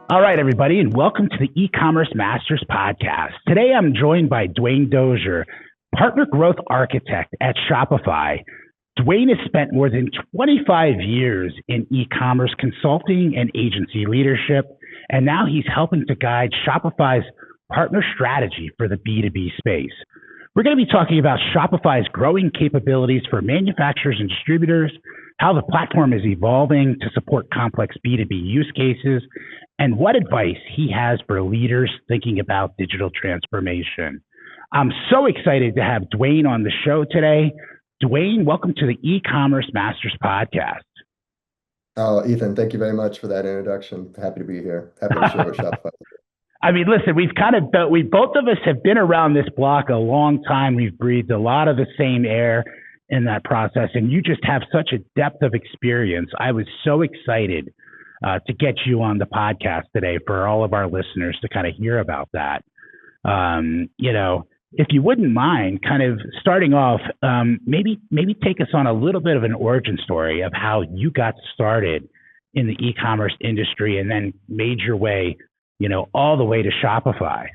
All right, everybody, and welcome to the E-commerce Masters podcast. Today, I'm joined by Dwayne Doshier, Partner Growth Architect at Shopify. Dwayne has spent more than 25 years in e-commerce consulting and agency leadership, and now he's helping to guide Shopify's partner strategy for the B2B space. We're going to be talking about Shopify's growing capabilities for manufacturers and distributors, how the platform is evolving to support complex B2B use cases, and what advice he has for leaders thinking about digital transformation. I'm so excited to have Dwayne on the show today. Dwayne, welcome to the E-commerce Masters podcast. Oh, Ethan, thank you very much for that introduction. Happy to be here. Happy to share with Shopify. I mean, listen, we both of us have been around this block a long time. We've breathed a lot of the same air in that process, and you just have such a depth of experience. I was so excited to get you on the podcast today for all of our listeners to kind of hear about that. If you wouldn't mind kind of starting off, maybe take us on a little bit of an origin story of how you got started in the e-commerce industry and then made your way, all the way to Shopify.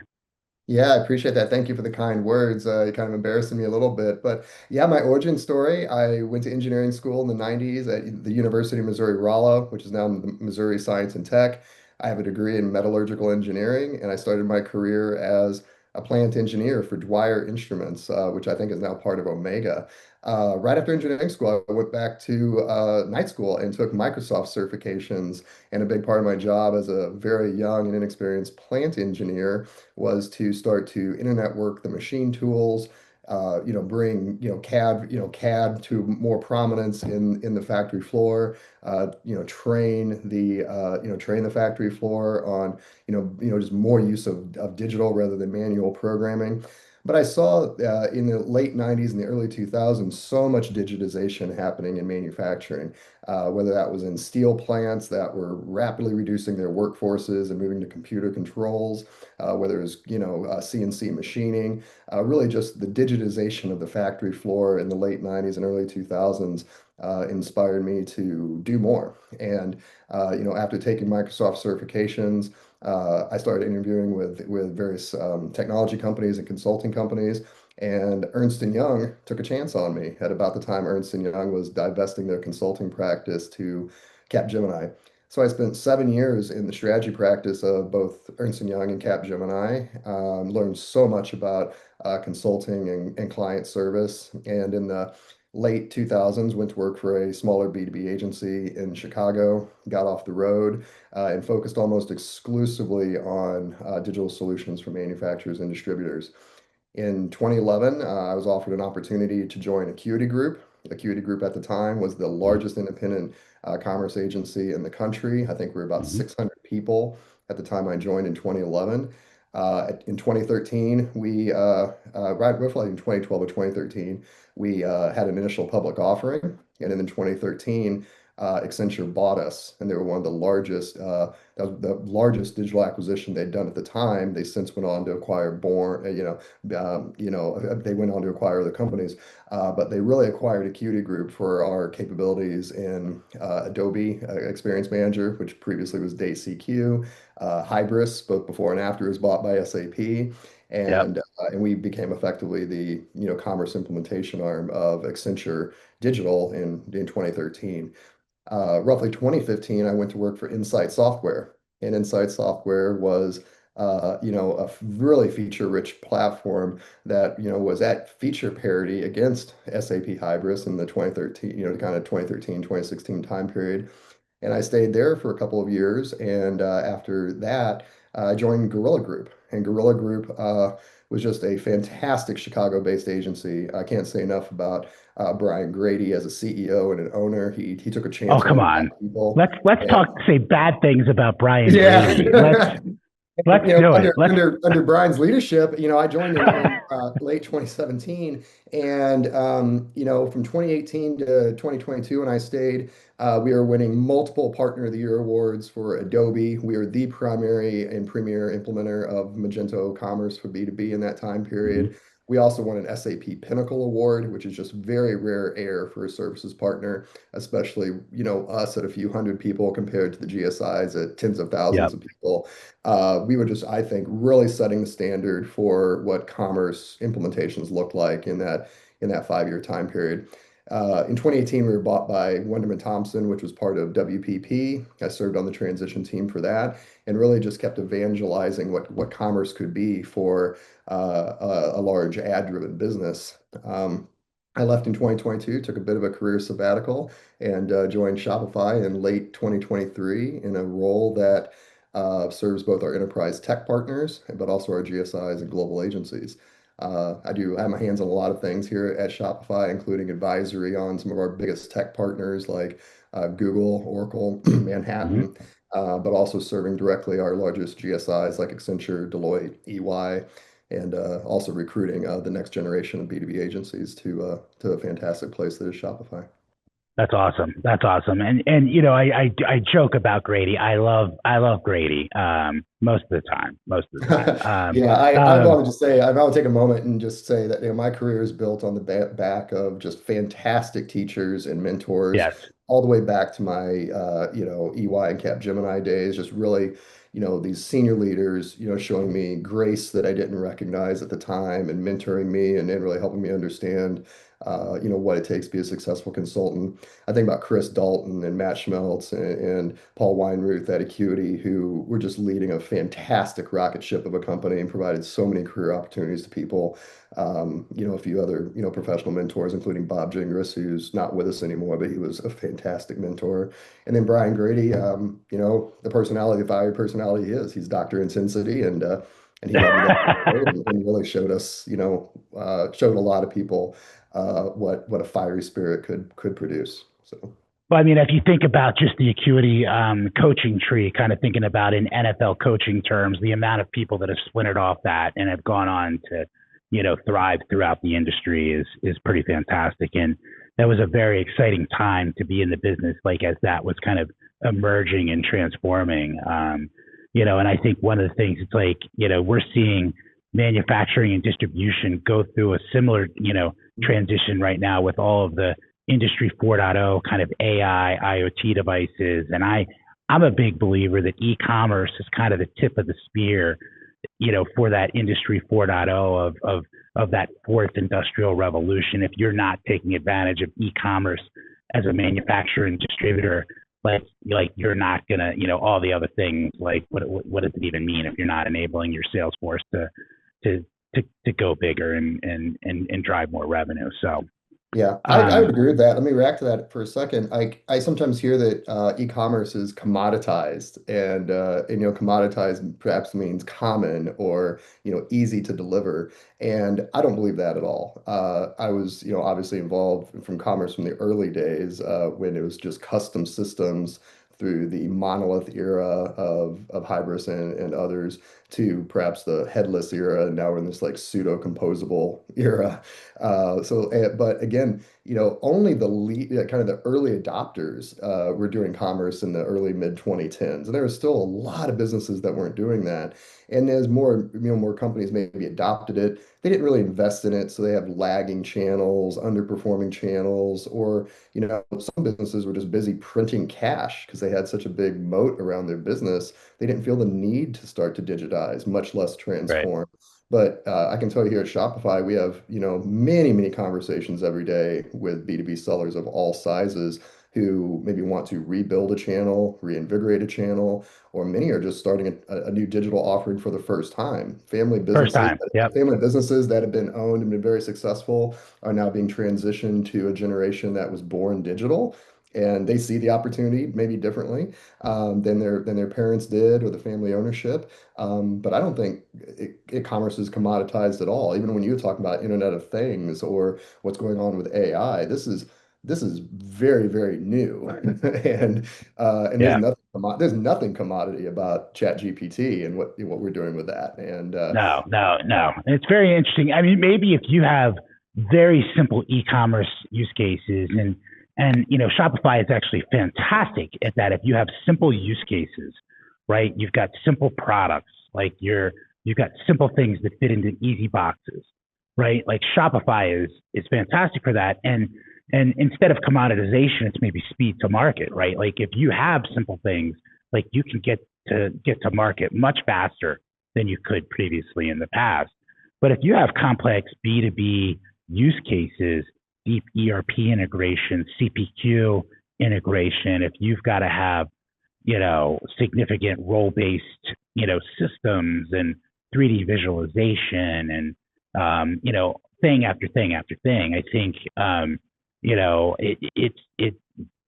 Yeah, I appreciate that. Thank you for the kind words. It kind of embarrassing me a little bit. But yeah, my origin story, I went to engineering school in the 90s at the University of Missouri-Rolla, which is now the Missouri Science and Tech. I have a degree in metallurgical engineering, and I started my career as a plant engineer for Dwyer Instruments, which I think is now part of Omega. Right after engineering school, I went back to night school and took Microsoft certifications. And a big part of my job as a very young and inexperienced plant engineer was to start to internet work the machine tools, bring CAD to more prominence in the factory floor, train the factory floor on just more use of digital rather than manual programming. But I saw in the late 90s and the early 2000s so much digitization happening in manufacturing, whether that was in steel plants that were rapidly reducing their workforces and moving to computer controls, whether it was CNC machining, really just the digitization of the factory floor in the late 90s and early 2000s. Inspired me to do more. And after taking Microsoft certifications, I started interviewing with various technology companies and consulting companies, and Ernst& Young took a chance on me at about the time Ernst& Young was divesting their consulting practice to Capgemini. So I spent 7 years in the strategy practice of both Ernst& Young and Capgemini, learned so much about consulting and client service, and in the late 2000s went to work for a smaller B2B agency in Chicago, got off the road, and focused almost exclusively on digital solutions for manufacturers and distributors. In 2011, I was offered an opportunity to join Acuity Group. Acuity Group at the time was the largest independent commerce agency in the country. I think we were about Mhm. 600 people at the time I joined in 2011. In 2013, right roughly in 2012 or 2013, we had an initial public offering. And then in 2013, Accenture bought us, and they were one of the largest, that was the largest digital acquisition they'd done at the time. They since went on to acquire they went on to acquire other companies, but they really acquired Acuity Group for our capabilities in Adobe Experience Manager, which previously was DayCQ, Hybris, both before and after it was bought by SAP. Yep. And we became effectively the commerce implementation arm of Accenture Digital in 2013. Roughly 2015, I went to work for Insight Software, and Insight Software was really feature-rich platform that was at feature parity against SAP Hybris in the 2013, kind of 2013, 2016 time period. And I stayed there for a couple of years. And after that, I joined Gorilla Group. And Gorilla Group was just a fantastic Chicago-based agency. I can't say enough about Brian Grady as a CEO and an owner. He took a Oh, chance on come a lot on. of people. Let's And talk. Say bad things about Brian yeah. Grady. Let's do it. Let's. Under Brian's leadership, I joined in late 2017, and from 2018 to 2022, when I stayed, we were winning multiple Partner of the Year awards for Adobe. We are the primary and premier implementer of Magento Commerce for B2B in that time Mhm. period. We also won an SAP Pinnacle Award, which is just very rare air for a services partner, especially, us at a few hundred people compared to the GSIs at tens of thousands Yep. of people. We were just, I think, really setting the standard for what commerce implementations looked like in that 5-year time period. In 2018, we were bought by Wunderman Thompson, which was part of WPP. I served on the transition team for that, and really just kept evangelizing what commerce could be for a large ad-driven business. I left in 2022, took a bit of a career sabbatical, and joined Shopify in late 2023 in a role that serves both our enterprise tech partners, but also our GSIs and global agencies. I have my hands on a lot of things here at Shopify, including advisory on some of our biggest tech partners like Google, Oracle, Hmm. Manhattan, but also serving directly our largest GSIs like Accenture, Deloitte, EY, and also recruiting the next generation of B2B agencies to a fantastic place that is Shopify. That's awesome. That's awesome. And I joke about Grady. I love Grady. Most of the time. Most of the time. Yeah, I want to just say, I want to take a moment and just say that my career is built on the back of just fantastic teachers and mentors, yes. all the way back to my EY and Capgemini days. Just really, these senior leaders, showing me grace that I didn't recognize at the time, and mentoring me and really helping me understand, what it takes to be a successful consultant. I think about Chris Dalton and Matt Schmeltz and Paul Weinruth at Acuity, who were just leading a fantastic rocket ship of a company and provided so many career opportunities to people. A few other, professional mentors, including Bob Gingras, who's not with us anymore, but he was a fantastic mentor. And then Brian Grady, the personality, the fiery personality he is. He's Dr. Intensity, and he led me down that road and really showed us, showed a lot of people what a fiery spirit could produce. So. Well, I mean, if you think about just the Acuity coaching tree, kind of thinking about in NFL coaching terms, the amount of people that have splintered off that and have gone on to, thrive throughout the industry is pretty fantastic. And that was a very exciting time to be in the business, like as that was kind of emerging and transforming. And I think one of the things it's like, we're seeing manufacturing and distribution go through a similar, transition right now with all of the industry 4.0 kind of AI, IoT devices. And I'm a big believer that e-commerce is kind of the tip of the spear, for that industry 4.0 of that fourth industrial revolution. If you're not taking advantage of e-commerce as a manufacturer and distributor, like you're not gonna, all the other things, like what does it even mean if you're not enabling your sales force to go bigger and drive more revenue? So Yeah, I would um agree with that. Let me react to that for a second. I sometimes hear that e-commerce is commoditized, and commoditized perhaps means common or easy to deliver, and I don't believe that at all. I was obviously involved from commerce from the early days when it was just custom systems through the monolith era of Hybris and others to perhaps the headless era, and now we're in this like pseudo composable era. But again, only the lead, kind of the early adopters were doing commerce in the early mid 2010s, and there were still a lot of businesses that weren't doing that. And as more companies maybe adopted it, they didn't really invest in it, so they have lagging channels, underperforming channels, or some businesses were just busy printing cash because they had such a big moat around their business. They didn't feel the need to start to digitize, much less right. transform. But I can tell you here at Shopify, we have, many, many conversations every day with B2B sellers of all sizes who maybe want to rebuild a channel, reinvigorate a channel, or many are just starting a new digital offering for the first time. First time. Yep. Family businesses that have been owned and been very successful are now being transitioned to a generation that was born digital. And they see the opportunity maybe differently than their parents did, or the family ownership. But I don't think e-commerce is commoditized at all. Even when you talk about Internet of Things or what's going on with AI, this is very, very new, and Yeah. there's nothing commodity about ChatGPT and what we're doing with that. And No, no, no. It's very interesting. I mean, maybe if you have very simple e-commerce use cases, and Shopify is actually fantastic at that. If you have simple use cases, right? You've got simple products, like you've got simple things that fit into easy boxes. right? Like Shopify is fantastic for that. And instead of commoditization, it's maybe speed to market, right? Like if you have simple things, like you can get to market much faster than you could previously in the past. But if you have complex B2B use cases, deep ERP integration, CPQ integration, if you've got to have, significant role-based, systems and 3D visualization and, thing after thing after thing, I think,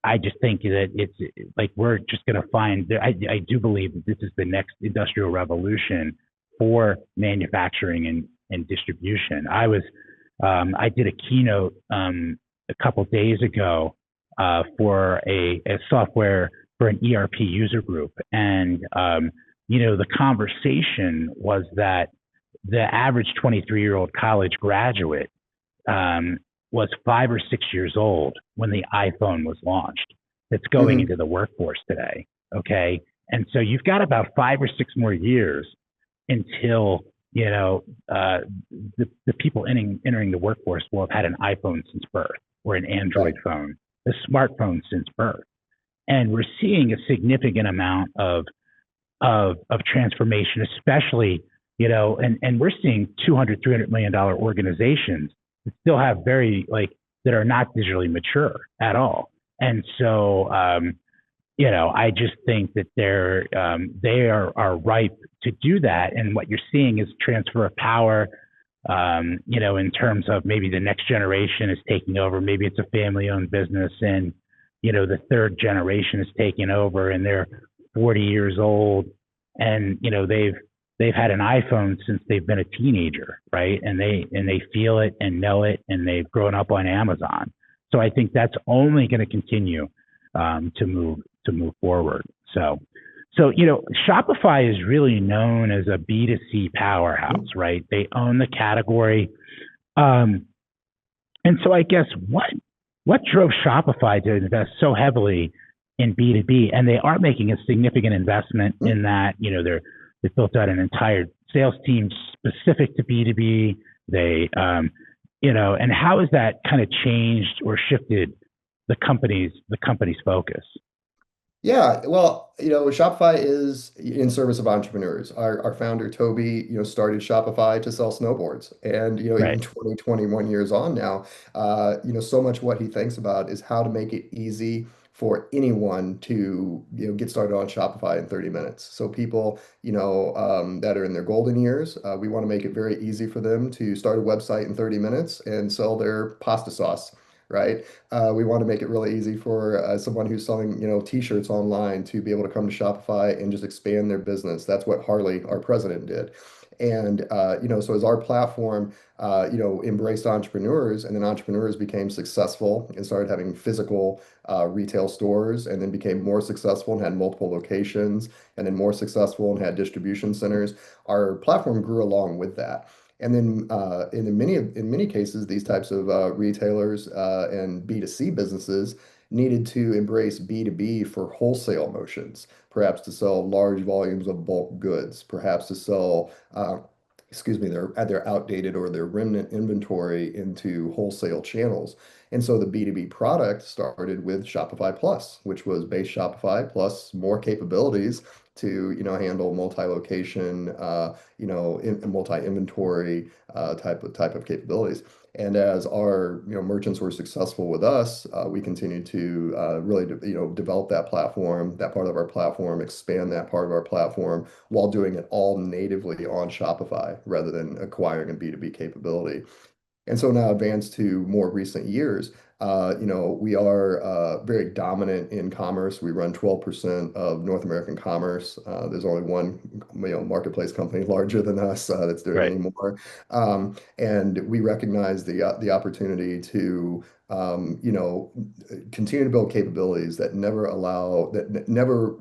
I just think that it's like we're just going to find. I do believe that this is the next industrial revolution for manufacturing and distribution. I did a keynote a couple days ago for a software for an ERP user group, and the conversation was that the average 23-year-old college graduate was 5 or 6 years old when the iPhone was launched. That's going Hmm. into the workforce today. Okay. And so you've got about 5 or 6 more years until, the people entering the workforce will have had an iPhone since birth or an Right. Android phone, a smartphone since birth. And we're seeing a significant amount of transformation, especially, and we're seeing 200, $300 million organizations that still have that are not digitally mature at all. And so, I just think that they are ripe to do that. And what you're seeing is transfer of power, in terms of maybe the next generation is taking over. Maybe it's a family owned business and, the third generation is taking over and they're 40 years old and, they've had an iPhone since they've been a teenager, right? And they feel it and know it, and they've grown up on Amazon. So I think that's only going to continue to move forward. So Shopify is really known as a B2C powerhouse, right? They own the category, um, and so I guess what drove Shopify to invest so heavily in B2B, and they are making a significant investment Mhm. in that. They built out an entire sales team specific to B2B. And how has that kind of changed or shifted the company's focus? Yeah, well, Shopify is in service of entrepreneurs. Our founder, Toby, started Shopify to sell snowboards. And, even Right. 20, 21 years on now, so much what he thinks about is how to make it easy for anyone to, get started on Shopify in 30 minutes. So people, that are in their golden years, we want to make it very easy for them to start a website in 30 minutes and sell their pasta sauce, right? We want to make it really easy for someone who's selling, t-shirts online to be able to come to Shopify and just expand their business. That's what Harley, our president, did. And so as our platform, embraced entrepreneurs, and then entrepreneurs became successful and started having physical retail stores, and then became more successful and had multiple locations, and then more successful and had distribution centers. Our platform grew along with that. And then in many cases, these types of retailers and B2C businesses needed to embrace B2B for wholesale motions, perhaps to sell large volumes of bulk goods, perhaps to sell, their outdated or their remnant inventory into wholesale channels. And so the B2B product started with Shopify Plus, which was base Shopify plus more capabilities to, handle multi-location, multi-inventory type of capabilities. And as our merchants were successful with us, we continued to really develop that part of our platform, expand that part of our platform while doing it all natively on Shopify rather than acquiring a B2B capability. And so now advanced to more recent years, we are very dominant in commerce. We run 12% of North American commerce. There's only one, marketplace company larger than us that's doing Right. any more. And we recognize the opportunity to continue to build capabilities that never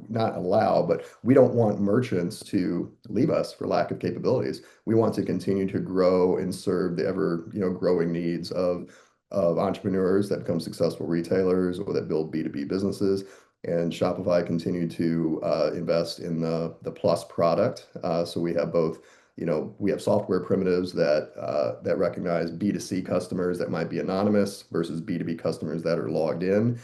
not allow, but we don't want merchants to leave us for lack of capabilities. We want to continue to grow and serve the ever, growing needs of entrepreneurs that become successful retailers or that build B2B businesses. And Shopify continued to invest in the Plus product. So we have both we have software primitives that recognize B2C customers that might be anonymous versus B2B customers that are logged in.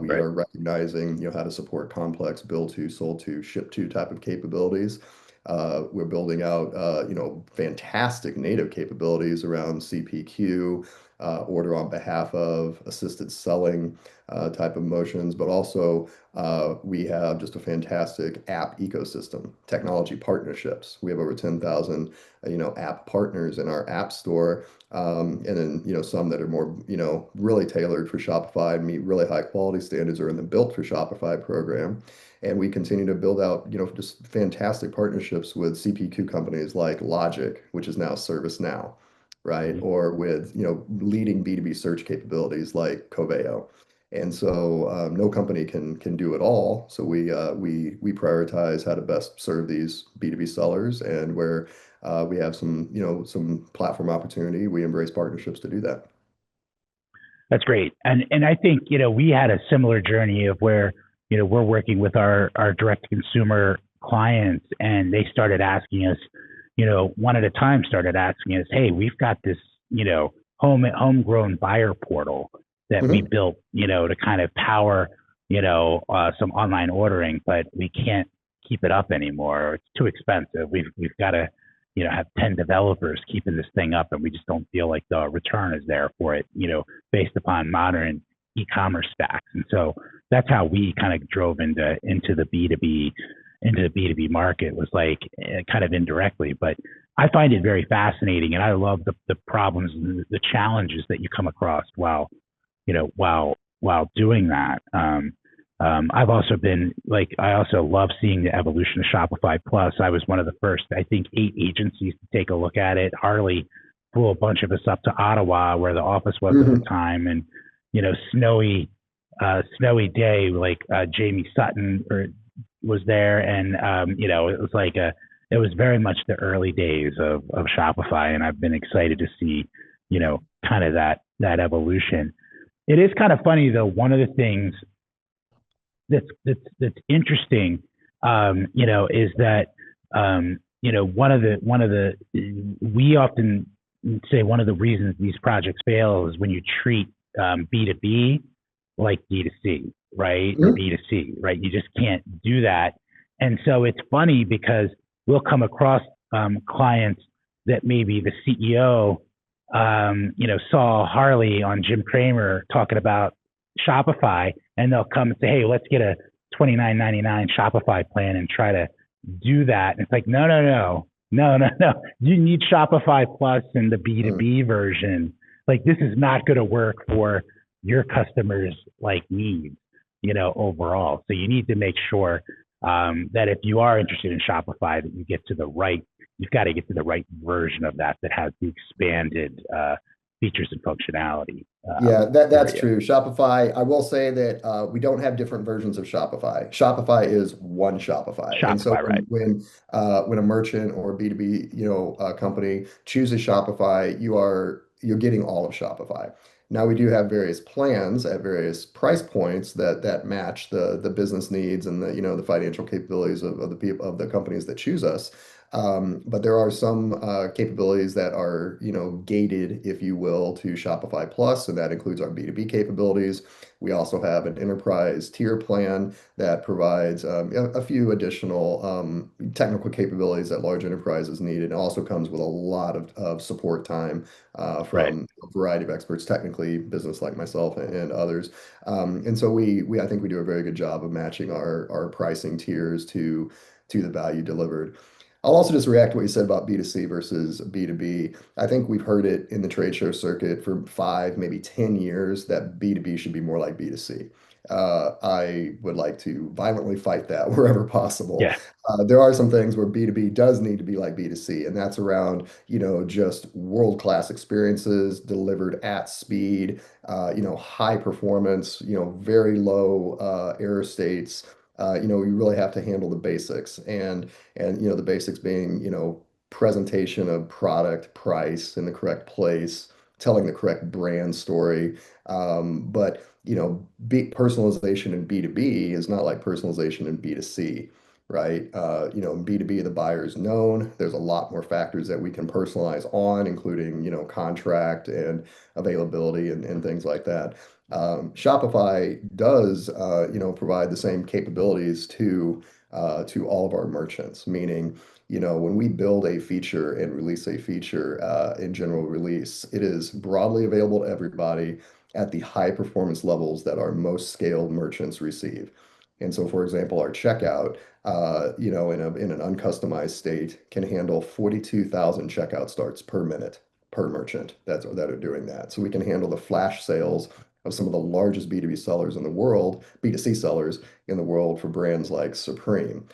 We Right. are recognizing, how to support complex build to, sold to, ship to type of capabilities. We're building out, fantastic native capabilities around CPQ, order on behalf of, assisted selling type of motions, but also we have just a fantastic app ecosystem, technology partnerships. We have over 10,000, app partners in our app store, and then, some that are more, really tailored for Shopify and meet really high quality standards are in the Built for Shopify program. And we continue to build out, just fantastic partnerships with CPQ companies like Logic, which is now ServiceNow, right? Mhm. Or with, leading B2B search capabilities like Coveo. And so no company can do it all. So we prioritize how to best serve these B2B sellers, and where we have some platform opportunity, we embrace partnerships to do that. That's great. And I think, we had a similar journey of where, we're working with our direct to consumer clients, and they started asking us, one at a time started asking us, hey, we've got this, homegrown buyer portal that we Mhm. built, to kind of power, some online ordering, but we can't keep it up anymore. It's too expensive. We've got to, have 10 developers keeping this thing up, and we just don't feel like the return is there for it, based upon modern e-commerce stacks. And so that's how we kind of drove into the B2B market, was like kind of indirectly. But I find it very fascinating, and I love the problems and the challenges that you come across while doing that. I've also been like, I also love seeing the evolution of Shopify Plus. I was one of the first, I think, 8 agencies to take a look at it. Harley flew a bunch of us up to Ottawa, where the office was at the Mhm. time, and snowy day, like Jamie Sutton was there, and it was like it was very much the early days of Shopify, and I've been excited to see, kind of that evolution. It is kind of funny though. One of the things that's interesting, is that, one of the we often say one of the reasons these projects fail is when you treat B2B like B2C, right? Or Mhm. B2C, right? You just can't do that. And so it's funny because we'll come across clients that maybe the CEO, saw Harley on Jim Cramer talking about Shopify, and they'll come and say, "Hey, let's get a 29.99 Shopify plan and try to do that." And it's like, no, no, no, no, no, no. You need Shopify Plus and the Mhm. B2B version. Like, this is not going to work for your customers' like needs, overall. So you need to make sure that if you are interested in Shopify, that you've got to get to the right version of that has the expanded features and functionality Yeah, for that's you. true. Shopify, I will say that we don't have different versions of Shopify. Shopify is one Shopify. And so Shopify, right? when a merchant or a B2B, company chooses Shopify, you're getting all of Shopify. Now we do have various plans at various price points that match the business needs and the financial capabilities of the people of the companies that choose us. But there are some capabilities that are, gated, if you will, to Shopify Plus, and that includes our B2B capabilities. We also have an enterprise tier plan that provides a few additional technical capabilities that large enterprises need. And it also comes with a lot of support time Right. from a variety of experts, technically business like myself and others. And so I think we do a very good job of matching our pricing tiers to the value delivered. I'll also just react to what you said about B2C versus B2B. I think we've heard it in the trade show circuit for 5, maybe 10 years that B2B should be more like B2C. I would like to violently fight that wherever possible. Yeah. There are some things where B2B does need to be like B2C, and that's around, just world-class experiences delivered at speed, high performance, very low error states. You really have to handle the basics, and the basics being, presentation of product, price in the correct place, telling the correct brand story. But personalization in B2B is not like personalization in B2C. right? In B2B, the buyer is known. There's a lot more factors that we can personalize on, including, contract and availability and things like that. Shopify does, provide the same capabilities to all of our merchants, meaning, when we build a feature and release a feature in general release, it is broadly available to everybody at the high performance levels that our most scaled merchants receive. And so, for example, our checkout, in an uncustomized state, can handle 42,000 checkout starts per minute per merchant that are doing that. So we can handle the flash sales of some of the largest B2B sellers in the world, B2C sellers in the world for brands like Supreme.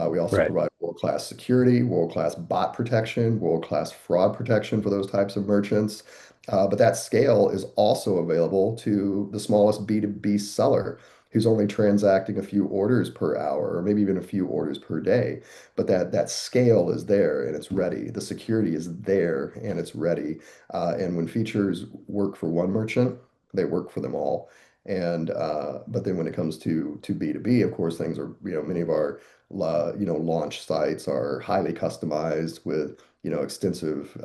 We also Right. provide world-class security, world-class bot protection, world-class fraud protection for those types of merchants. But that scale is also available to the smallest B2B seller who's only transacting a few orders per hour or maybe even a few orders per day. But that scale is there and it's ready. The security is there and it's ready. And when features work for one merchant, they work for them all. And but then when it comes to B2B, of course, things are, many of our launch sites are highly customized with, extensive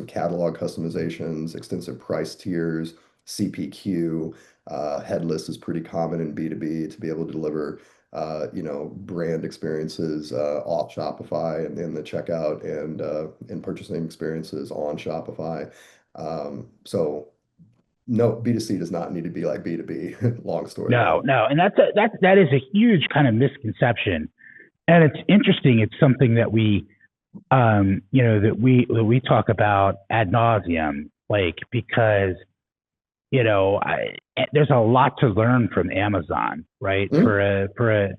catalog customizations, extensive price tiers, CPQ. Headless is pretty common in B2B to be able to deliver, brand experiences off Shopify and in the checkout and purchasing experiences on Shopify. So no, B2C does not need to be like B2B. Long story No, long. no, and that is a huge kind of misconception, and it's interesting. It's something that we talk about ad nauseum, like because there's a lot to learn from Amazon, right? Mhm. For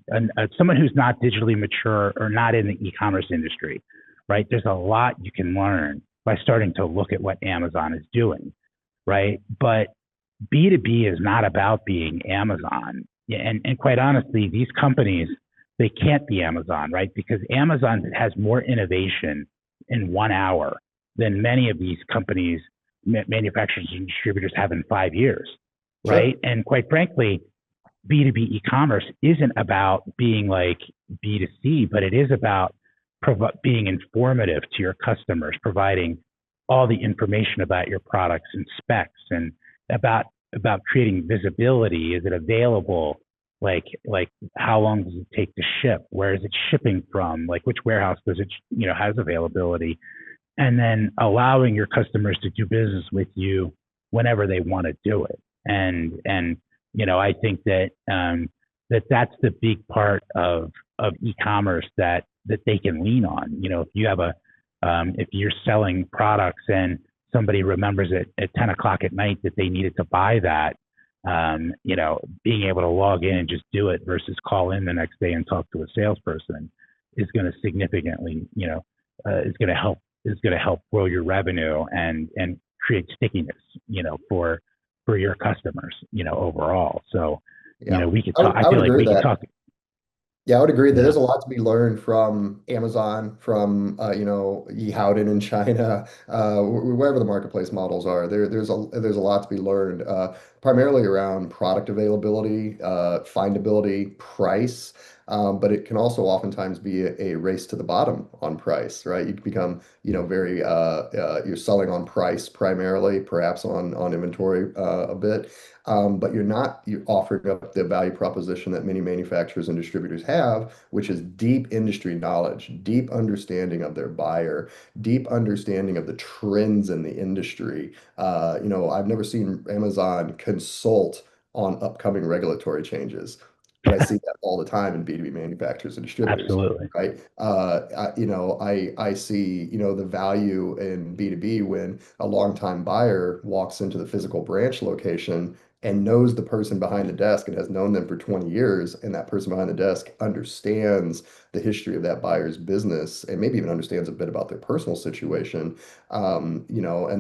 someone who's not digitally mature or not in the e-commerce industry, right? There's a lot you can learn by starting to look at what Amazon is doing, right? But B2B is not about being Amazon. Yeah, and quite honestly, these companies, they can't be Amazon, right? Because Amazon has more innovation in 1 hour than many of these companies, manufacturers and distributors have in 5 years, right? Sure. And quite frankly, B2B e-commerce isn't about being like B2C, but it is about being informative to your customers, providing all the information about your products and specs and about creating visibility. Is it available? Like how long does it take to ship? Where is it shipping from? Like which warehouse does it has availability? And then allowing your customers to do business with you whenever they want to do it. And I think that that's the big part of e-commerce that they can lean on. If you have if you're selling products and somebody remembers it at 10 o'clock at night that they needed to buy that, being able to log in and just do it versus call in the next day and talk to a salesperson is going to significantly, is going to help grow your revenue and create stickiness, for your customers, overall. So, Yeah. we could I talk. would, I I would feel like agree with we could that. talk. Yeah, I would agree that Yeah, there's a lot to be learned from Amazon, from Yi Howden in China, wherever the marketplace models are. There's a lot to be learned, primarily around product availability, findability, price. But it can also oftentimes be a race to the bottom on price, right? You can become, very you're selling on price primarily, perhaps on inventory a bit. But you're offering up the value proposition that many manufacturers and distributors have, which is deep industry knowledge, deep understanding of their buyer, deep understanding of the trends in the industry. I've never seen Amazon consult on upcoming regulatory changes, but I see that all the time in B2B manufacturers and distributors. absolutely. Right. I see, the value in B2B when a longtime buyer walks into the physical branch location and knows the person behind the desk and has known them for 20 years, and that person behind the desk understands the history of that buyer's business and maybe even understands a bit about their personal situation. And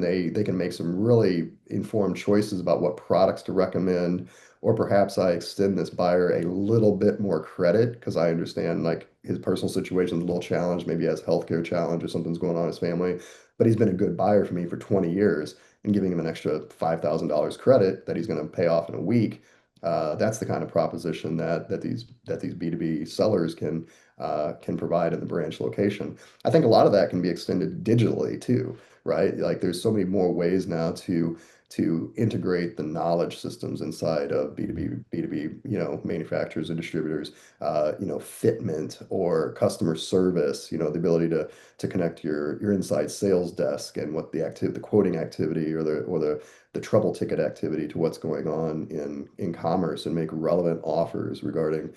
they can make some really informed choices about what products to recommend, or perhaps I extend this buyer a little bit more credit because I understand like his personal situation is a little challenged, maybe he has a healthcare challenge or something's going on in his family, but he's been a good buyer for me for 20 years, and giving him an extra $5,000 credit that he's going to pay off in a week. That's the kind of proposition that these B2B sellers can provide in the branch location. I think a lot of that can be extended digitally too, right? Like there's so many more ways now to integrate the knowledge systems inside of B2B, manufacturers and distributors, fitment or customer service, the ability to connect your inside sales desk and what the quoting activity or the trouble ticket activity to what's going on in commerce and make relevant offers regarding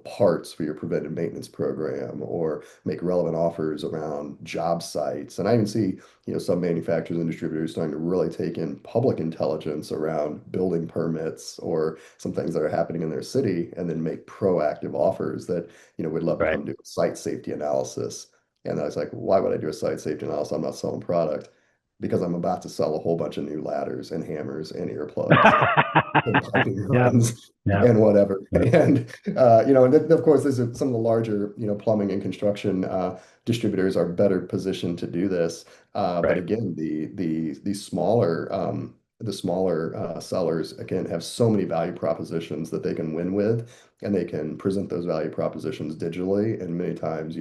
parts for your preventive maintenance program or make relevant offers around job sites. And I even see, some manufacturers and distributors starting to really take in public intelligence around building permits or some things that are happening in their city and then make proactive offers that, we'd love to Right. come do a site safety analysis. And I was like, why would I do a site safety analysis? I'm not selling product because I'm about to sell a whole bunch of new ladders and hammers and earplugs and piping Yep. runs Yep. and whatever. Yep. And then, of course, there's some of the larger, plumbing and construction distributors are better positioned to do this. But Right. again, the smaller sellers again have so many value propositions that they can win with, and they can present those value propositions digitally, and many times,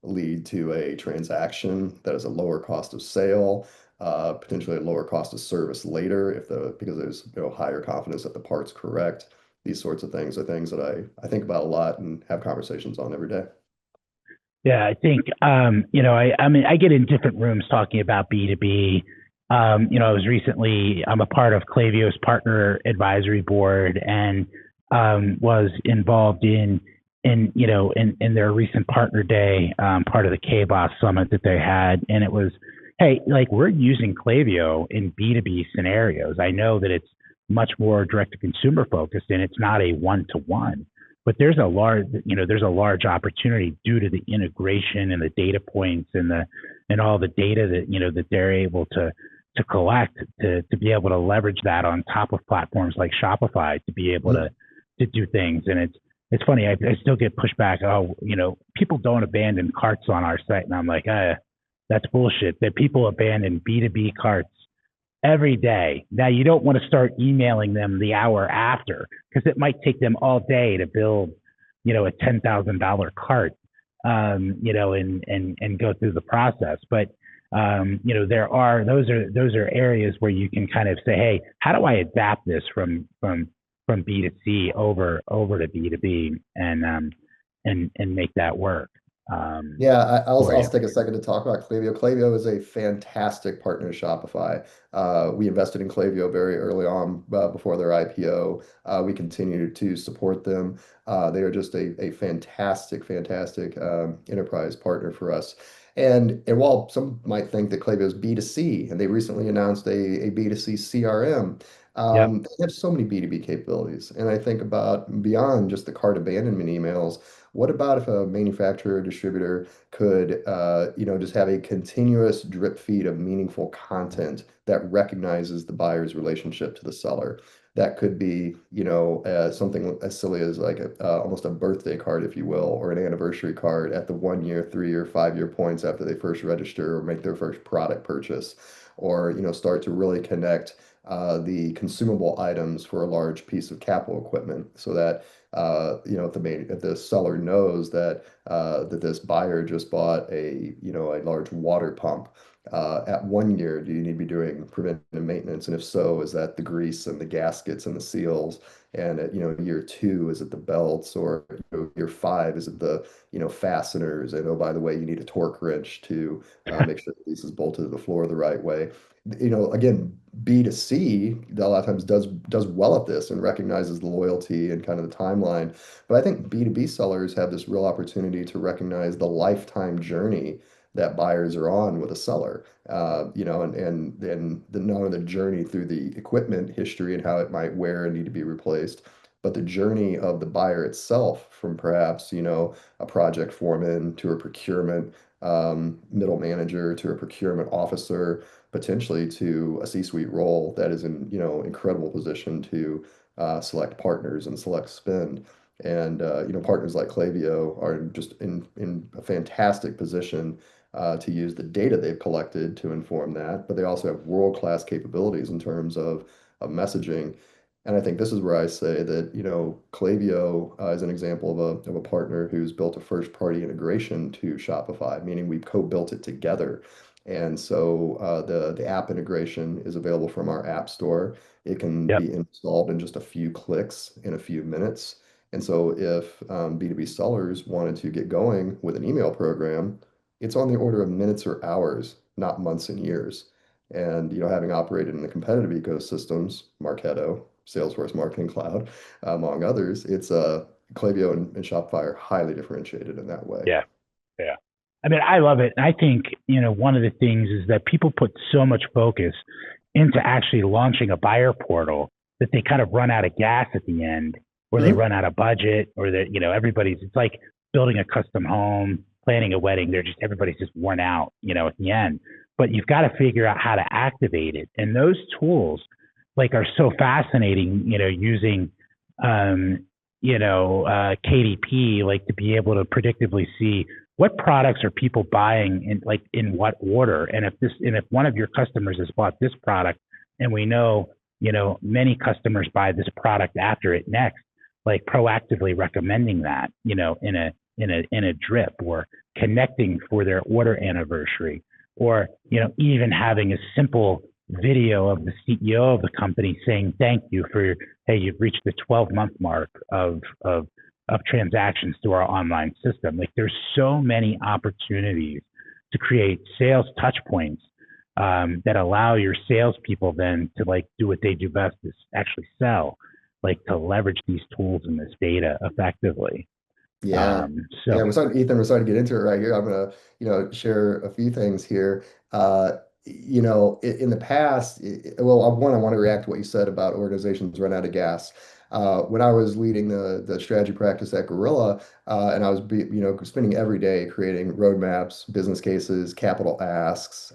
lead to a transaction that is a lower cost of sale, potentially a lower cost of service later because there's higher confidence that the part's correct. These sorts of things are things that I think about a lot and have conversations on every day. Yeah, I think I mean I get in different rooms talking about B2B. I'm a part of Klaviyo's partner advisory board and was involved in their recent partner day, part of the KBOS summit that they had, and it was, hey, like we're using Klaviyo in B2B scenarios. I know that it's much more direct to consumer focused and it's not a one to one, but there's a large opportunity due to the integration and the data points and all the data that they're able to collect to be able to leverage that on top of platforms like Shopify to be able Mhm. to do things. And it's funny, I still get pushback. Oh, people don't abandon carts on our site, and I'm like, that's bullshit. That people abandon B2B carts every day. Now you don't want to start emailing them the hour after because it might take them all day to build, a $10,000 cart, and go through the process. But those are areas where you can kind of say, hey, how do I adapt this from B2C over to B2B and make that work Yeah, for I'll you. take a second to talk about Klaviyo. Klaviyo is a fantastic partner to Shopify. We invested in Klaviyo very early on before their IPO. We continue to support them. They are just a fantastic, fantastic enterprise partner for us. And while some might think that Klaviyo is B2C, and they recently announced a B2C CRM, Yep. they have so many B2B capabilities. And I think about beyond just the cart abandonment emails. What about if a manufacturer or distributor could, just have a continuous drip feed of meaningful content that recognizes the buyer's relationship to the seller? That could be, something as silly as like almost a birthday card, if you will, or an anniversary card at the 1 year, 3 year, 5 year points after they first register or make their first product purchase, or start to really connect the consumable items for a large piece of capital equipment so that if the seller knows that this buyer just bought a large water pump, at 1 year, do you need to be doing preventive maintenance? And if so, is that the grease and the gaskets and the seals? And at year two, is it the belts? Or year five, is it the fasteners? And oh, by the way, you need a torque wrench to make sure that this is bolted to the floor the right way. Again, B2C a lot of times does well at this and recognizes the loyalty and kind of the timeline. But I think B2B sellers have this real opportunity to recognize the lifetime journey that buyers are on with a seller. And then not only the journey through the equipment history and how it might wear and need to be replaced, but the journey of the buyer itself from perhaps, a project foreman to a procurement middle manager to a procurement officer, potentially to a C-suite role that is in, incredible position to select partners and select spend. And partners like Klaviyo are just in a fantastic position to use the data they've collected to inform that, but they also have world-class capabilities in terms of messaging. And I think this is where I say that, Klaviyo is an example of a partner who's built a first-party integration to Shopify, meaning we've co-built it together. And so the app integration is available from our app store. It can Yep. be installed in just a few clicks in a few minutes. And so if B2B sellers wanted to get going with an email program, it's on the order of minutes or hours, not months and years. And having operated in the competitive ecosystems, Marketo, Salesforce Marketing Cloud, among others, it's Klaviyo and Shopify are highly differentiated in that way. Yeah. Yeah. I mean, I love it. And I think, one of the things is that people put so much focus into actually launching a buyer portal that they kind of run out of gas at the end, or they Mhm. run out of budget, or that, it's like building a custom home, planning a wedding. Everybody's just worn out, at the end. But you've got to figure out how to activate it. And those tools, like, are so fascinating, using, KDP, like, to be able to predictively see what products are people buying in what order. And if one of your customers has bought this product, and we know, many customers buy this product after it next, like, proactively recommending that, in a drip, or connecting for their order anniversary, or, even having a simple video of the CEO of the company saying thank you for, hey, you've reached the 12-month mark of transactions through our online system. Like, there's so many opportunities to create sales touch points, that allow your salespeople then to, like, do what they do best, is actually sell, like, to leverage these tools and this data effectively. Yeah. Yeah, So Ethan, we're starting to get into it right here. I'm gonna, share a few things here. In the past, well, one, I want to react to what you said about organizations run out of gas. When I was leading the strategy practice at Gorilla, and I was spending every day creating roadmaps, business cases, capital asks,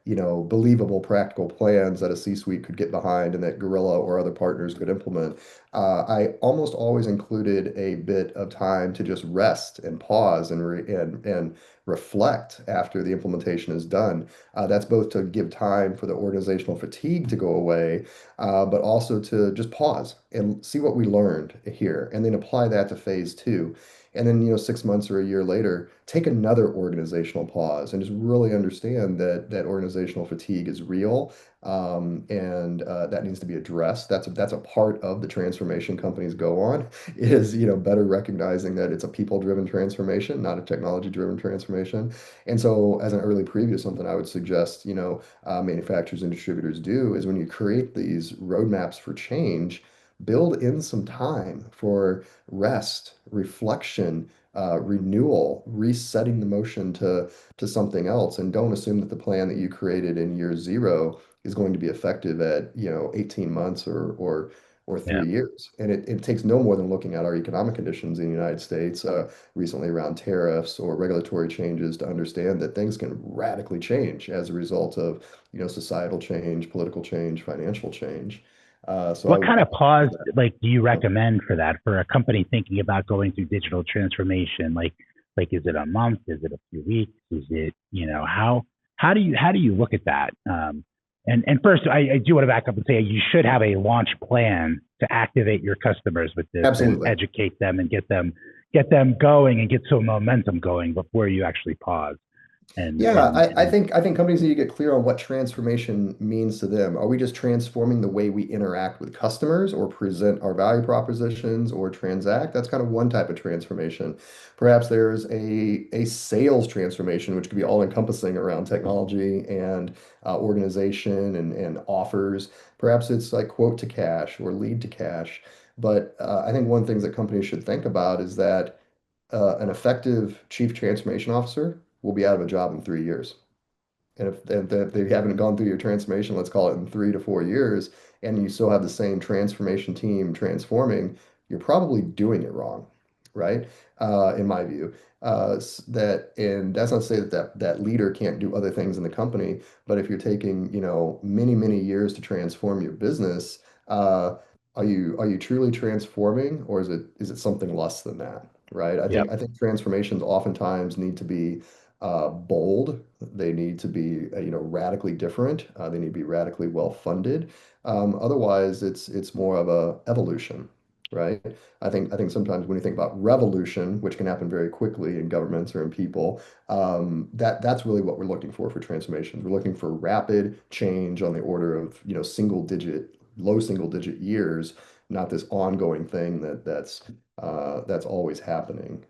believable practical plans that a C-suite could get behind and that Gorilla or other partners could implement. I almost always included a bit of time to just rest and pause and reflect after the implementation is done. That's both to give time for the organizational fatigue to go away, but also to just pause and see what we learned here, and then apply that to phase two. And then, 6 months or a year later, take another organizational pause and just really understand that organizational fatigue is real, and that needs to be addressed. That's a part of the transformation companies go on, is better recognizing that it's a people-driven transformation, not a technology-driven transformation. And so, as an early preview, something I would suggest manufacturers and distributors do is when you create these roadmaps for change, build in some time for rest, reflection, renewal, resetting the motion to something else, and don't assume that the plan that you created in year zero is going to be effective at 18 months or yeah. 3 years. And it takes no more than looking at our economic conditions in the United States recently around tariffs or regulatory changes to understand that things can radically change as a result of societal change, political change, financial change. So I What would kind I of pause, would like, do you recommend for that, for a company thinking about going through digital transformation? Like, is it a month? Is it a few weeks? Is it, how do you look at that? And first, I do want to back up and say you should have a launch plan to activate your customers with this and absolutely. educate them and get them going and get some momentum going before you actually pause. And Yeah, and and I think companies need to get clear on what transformation means to them. Are we just transforming the way we interact with customers or present our value propositions or transact? That's kind of one type of transformation. Perhaps there's a sales transformation, which could be all encompassing around technology and organization and offers. Perhaps it's like quote to cash or lead to cash. But I think one thing that companies should think about is that an effective chief transformation officer will be out of a job in 3 years. And if they haven't gone through your transformation, let's call it in 3 to 4 years, and you still have the same transformation team transforming, you're probably doing it wrong, right? In my view. And that's not to say that leader can't do other things in the company, but if you're taking, many, many years to transform your business, are you truly transforming, or is it something less than that, right? I yep. think I think transformations oftentimes need to be bold. They need to be, radically different. They need to be radically well funded. Otherwise, it's more of a evolution, right? I think sometimes when you think about revolution, which can happen very quickly in governments or in people, that's really what we're looking for transformations. We're looking for rapid change on the order of, low single digit years, not this ongoing thing that's always happening.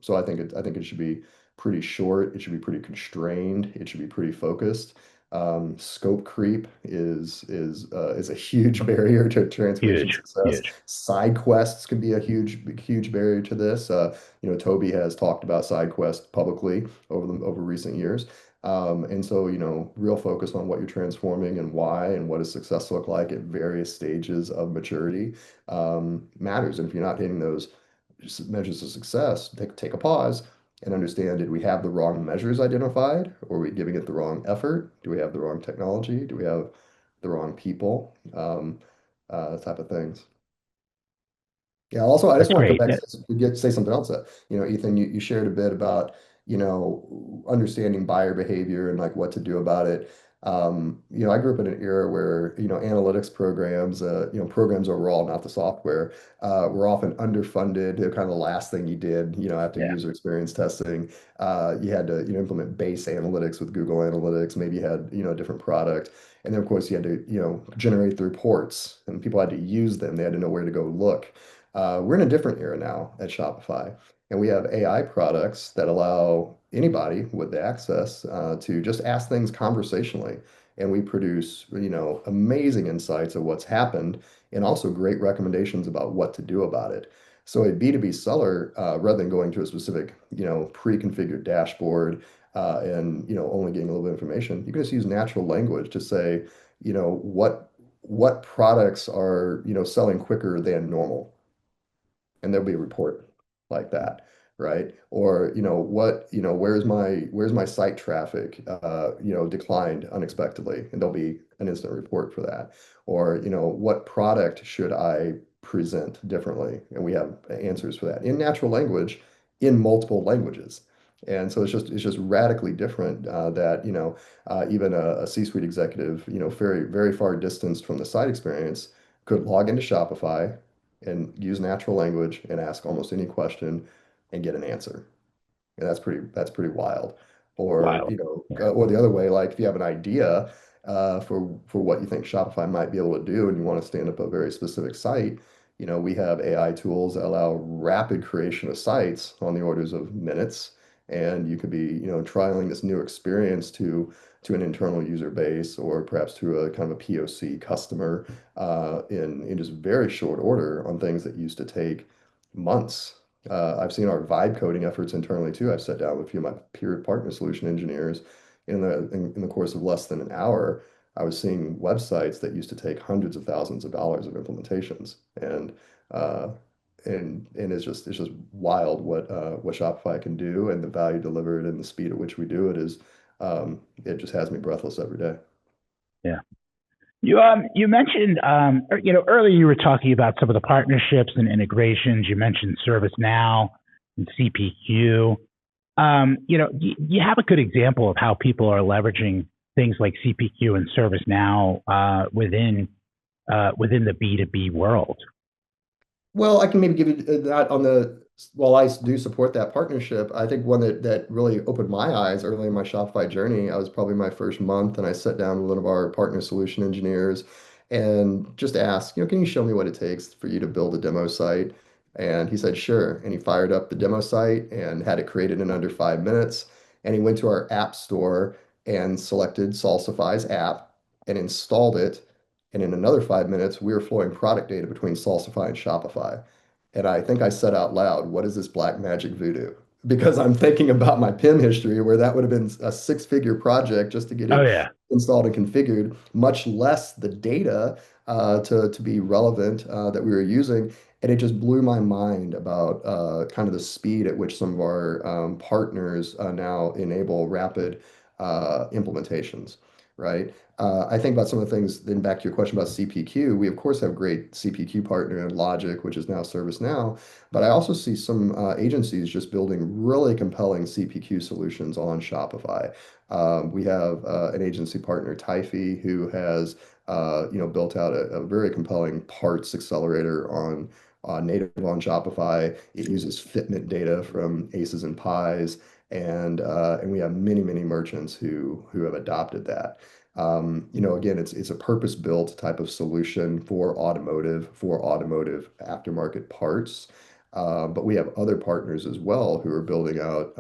So I think it should be pretty short. It should be pretty constrained. It should be pretty focused. Scope creep is a huge barrier to transformation Huge, success. huge. Side quests can be a huge barrier to this. Toby has talked about side quests publicly over recent years. And so, real focus on what you're transforming and why and what does success look like at various stages of maturity matters. And if you're not hitting those measures of success, take a pause and understand, did we have the wrong measures identified? Or are we giving it the wrong effort? Do we have the wrong technology? Do we have the wrong people? Type of things. Yeah, also, I just That's want to come great. back say something else that, Ethan, you shared a bit about, understanding buyer behavior and like what to do about it. I grew up in an era where, analytics programs, programs overall, not the software, were often underfunded. They're kind of the last thing you did, after Yeah, user experience testing. You had to, implement base analytics with Google Analytics. Maybe you had, a different product. And then, of course, you had to, generate the reports and people had to use them. They had to know where to go look. We're in a different era now at Shopify, and we have AI products that allow anybody with the access to just ask things conversationally. And we produce, amazing insights of what's happened and also great recommendations about what to do about it. So a B2B seller, rather than going to a specific, pre-configured dashboard and, only getting a little bit of information, you can just use natural language to say, what products are, selling quicker than normal, and there'll be a report like that, right? Or, where's my site traffic, declined unexpectedly, and there'll be an instant report for that. Or, what product should I present differently? And we have answers for that in natural language, in multiple languages. And so it's just radically different that, even a C-suite executive, very, very far distanced from the site experience could log into Shopify and use natural language and ask almost any question and get an answer. And that's pretty wild. Or, wild. Yeah, or the other way, like if you have an idea for what you think Shopify might be able to do and you want to stand up a very specific site, we have AI tools that allow rapid creation of sites on the orders of minutes. And you could be, trialing this new experience to an internal user base or perhaps to a kind of a POC customer in just very short order on things that used to take months. I've seen our vibe coding efforts internally too. I've sat down with a few of my peer partner solution engineers in the course of less than an hour. I was seeing websites that used to take hundreds of thousands of dollars of implementations, uh, and it's just wild what Shopify can do, and the value delivered and the speed at which we do it is it just has me breathless every day. yeah. You mentioned earlier you were talking about some of the partnerships and integrations. You mentioned ServiceNow and CPQ. You have a good example of how people are leveraging things like CPQ and ServiceNow within the B2B world. Well, I can maybe give you that on while I do support that partnership, I think one that really opened my eyes early in my Shopify journey. I was probably my first month, and I sat down with one of our partner solution engineers and just asked, can you show me what it takes for you to build a demo site? And he said, sure. And he fired up the demo site and had it created in under 5 minutes. And he went to our app store and selected Salsify's app and installed it. And in another 5 minutes, we were flowing product data between Salsify and Shopify. And I think I said out loud, what is this black magic voodoo? Because I'm thinking about my PIM history where that would have been a six-figure project just to get Oh it yeah, installed and configured, much less the data to be relevant that we were using. And it just blew my mind about kind of the speed at which some of our partners now enable rapid implementations. right? I think about some of the things, then back to your question about CPQ, we of course have great CPQ partner in Logic, which is now ServiceNow, but I also see some agencies just building really compelling CPQ solutions on Shopify. We have an agency partner, Typhy, who has built out a very compelling parts accelerator on native on Shopify. It uses fitment data from Aces and Pies, and we have many merchants who have adopted that. Again, it's a purpose-built type of solution for automotive aftermarket parts. But we have other partners as well who are building out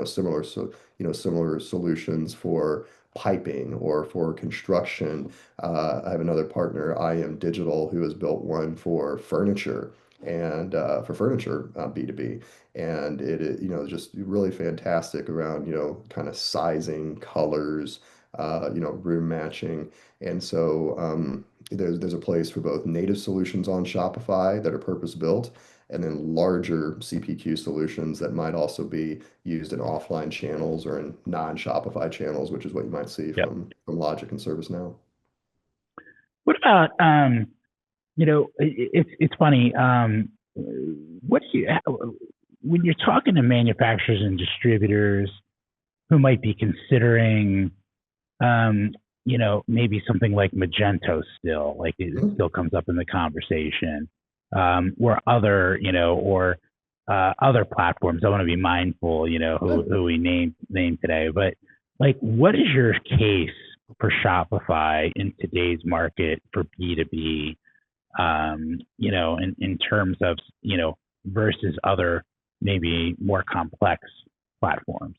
similar solutions for piping or for construction. I have another partner, IM Digital, who has built one for furniture and for furniture B2B. And it is, just really fantastic around, kind of sizing, colors, room matching. And so there's a place for both native solutions on Shopify that are purpose built, and then larger CPQ solutions that might also be used in offline channels or in non-Shopify channels, which is what you might see Yep. from Logic and ServiceNow. What about, it's funny. What do you, when you're talking to manufacturers and distributors who might be considering, maybe something like Magento still, like it still comes up in the conversation, or other, other platforms. I want to be mindful, who we name today, but like, what is your case for Shopify in today's market for B2B, in terms of, versus other maybe more complex platforms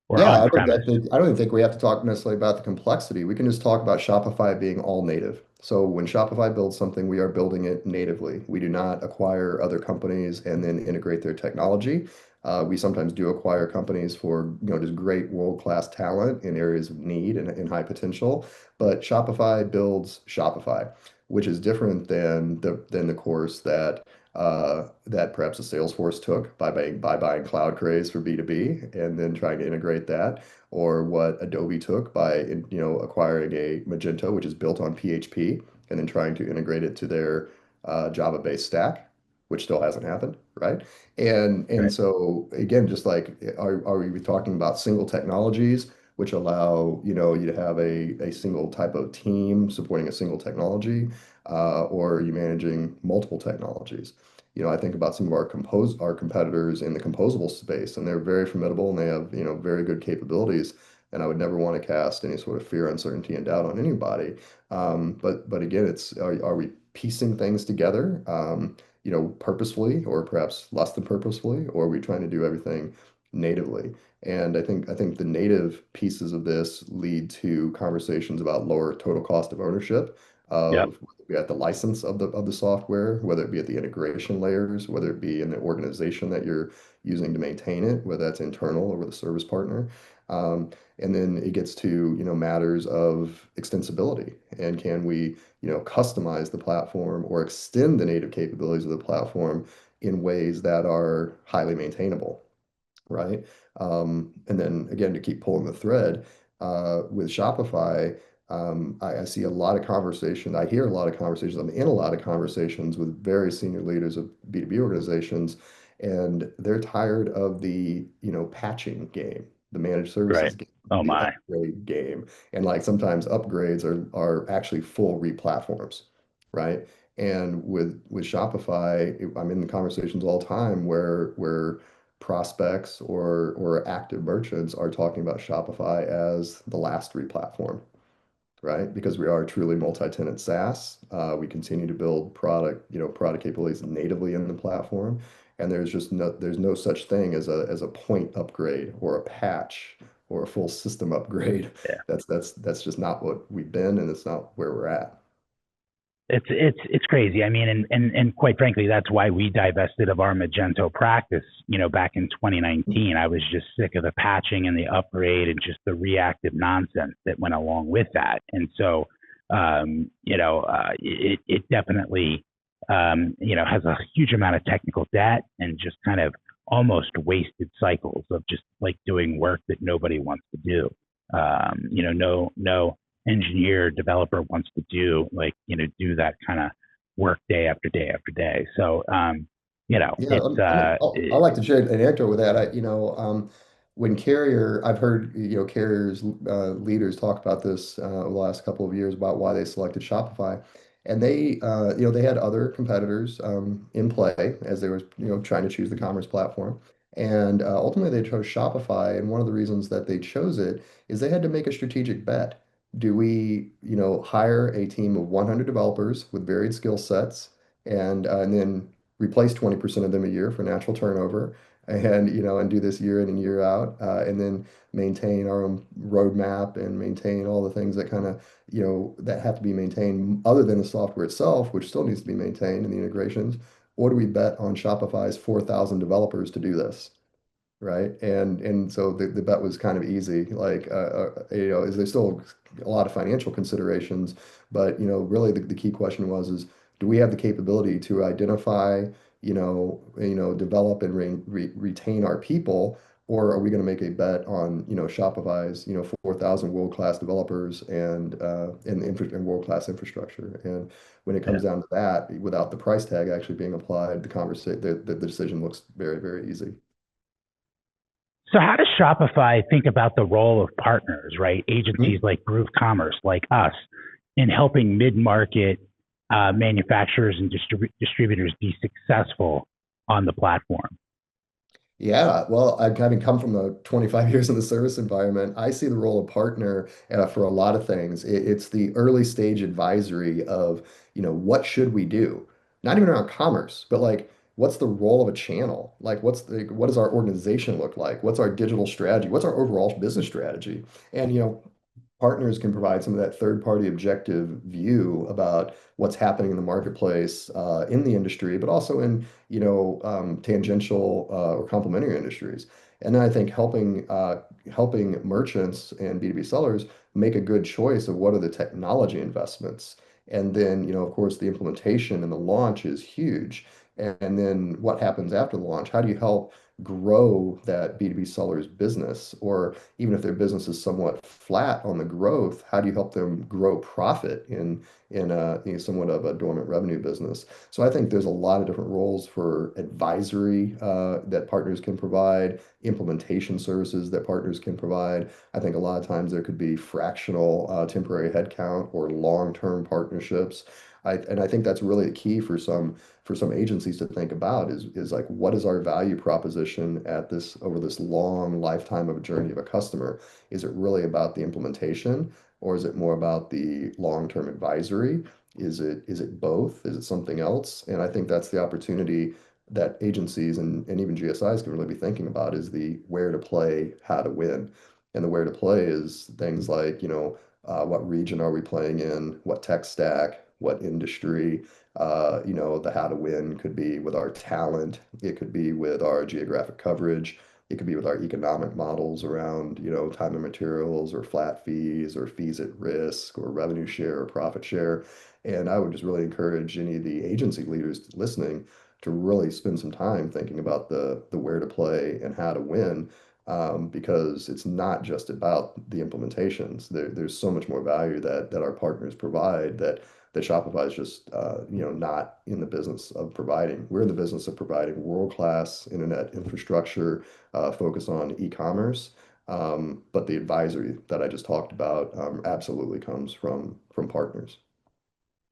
or Yeah, on-premise? I don't even think we have to talk necessarily about the complexity. We can just talk about Shopify being all native. So when Shopify builds something, we are building it natively. We do not acquire other companies and then integrate their technology. We sometimes do acquire companies for just great world-class talent in areas of need and high potential. But Shopify builds Shopify, which is different than the course that perhaps a Salesforce took by buying Cloud Craze for B2B and then trying to integrate that, or what Adobe took by acquiring a Magento, which is built on PHP, and then trying to integrate it to their Java-based stack, which still hasn't happened, right? And Right. and so again, just like are we talking about single technologies which allow you to have a single type of team supporting a single technology, or are you managing multiple technologies? I think about some of our competitors in the composable space, and they're very formidable and they have, very good capabilities. And I would never want to cast any sort of fear, uncertainty, and doubt on anybody. But again, are we piecing things together, purposefully or perhaps less than purposefully, or are we trying to do everything natively? And I think the native pieces of this lead to conversations about lower total cost of ownership Yep. of whether it be at the license of the software, whether it be at the integration layers, whether it be in the organization that you're using to maintain it, whether that's internal or with a service partner. And then it gets to, matters of extensibility, and can we, customize the platform or extend the native capabilities of the platform in ways that are highly maintainable, right? And then again, to keep pulling the thread, with Shopify, I see a lot of conversation. I hear a lot of conversations. I'm in a lot of conversations with very senior leaders of B2B organizations, and they're tired of the, patching game, the managed Right. services game, Oh the my. upgrade game. And like sometimes upgrades are actually full replatforms, right? And with Shopify, I'm in the conversations all the time where prospects or active merchants are talking about Shopify as the last replatform, right? Because we are truly multi-tenant SaaS. We continue to build product capabilities natively in the platform, and there's no such thing as a point upgrade or a patch or a full system upgrade. Yeah. That's just not what we've been, and it's not where we're at. It's crazy. I mean, and quite frankly, that's why we divested of our Magento practice, back in 2019. I was just sick of the patching and the upgrade and just the reactive nonsense that went along with that. And so, it definitely, has a huge amount of technical debt and just kind of almost wasted cycles of just like doing work that nobody wants to do. No engineer developer wants to do do that kind of work day after day after day. So, Yeah, it's, I like to share an anecdote with that. When Carrier, I've heard Carrier's leaders talk about this over the last couple of years about why they selected Shopify, and they had other competitors in play as they were trying to choose the commerce platform, and ultimately they chose Shopify. And one of the reasons that they chose it is they had to make a strategic bet. Do we hire a team of 100 developers with varied skill sets, and then replace 20% of them a year for natural turnover, and do this year in and year out, and then maintain our own roadmap and maintain all the things that kind of that have to be maintained other than the software itself, which still needs to be maintained in the integrations? Or do we bet on Shopify's 4,000 developers to do this? Right? And so the bet was kind of easy. Like, is there still a lot of financial considerations? But really the key question is, do we have the capability to identify, develop and retain our people, or are we going to make a bet on Shopify's 4,000 world-class developers and world-class infrastructure? And when it yeah. comes down to that, without the price tag actually being applied, the decision looks very, very easy. So how does Shopify think about the role of partners, right? Agencies Mhm. like Groove Commerce, like us, in helping mid-market manufacturers and distributors be successful on the platform? Yeah, well, I kind of come from the 25 years in the service environment. I see the role of partner for a lot of things. It's the early stage advisory of, what should we do? Not even around commerce, but like, what's the role of a channel? Like, what does our organization look like? What's our digital strategy? What's our overall business strategy? And, partners can provide some of that third-party objective view about what's happening in the marketplace, in the industry, but also in tangential or complementary industries. And then I think helping merchants and B2B sellers make a good choice of what are the technology investments. And then, of course, the implementation and the launch is huge. And then what happens after the launch? How do you help grow that B2B seller's business? Or even if their business is somewhat flat on the growth, how do you help them grow profit in somewhat of a dormant revenue business? So I think there's a lot of different roles for advisory that partners can provide, implementation services that partners can provide. I think a lot of times there could be fractional temporary headcount or long-term partnerships. And I think that's really a key for some agencies to think about is like, what is our value proposition at this over this long lifetime of a journey of a customer? Is it really about the implementation, or is it more about the long-term advisory? Is it both? Is it something else? And I think that's the opportunity that agencies and even GSIs can really be thinking about, is the where to play, how to win. And the where to play is things like, what region are we playing in? What tech stack? What industry? The how to win could be with our talent. It could be with our geographic coverage. It could be with our economic models around, time and materials or flat fees or fees at risk or revenue share or profit share. And I would just really encourage any of the agency leaders listening to really spend some time thinking about the where to play and how to win, because it's not just about the implementations. There's so much more value that our partners provide that Shopify is just not in the business of providing. We're in the business of providing world-class internet infrastructure, focus on e-commerce. But the advisory that I just talked about absolutely comes from partners.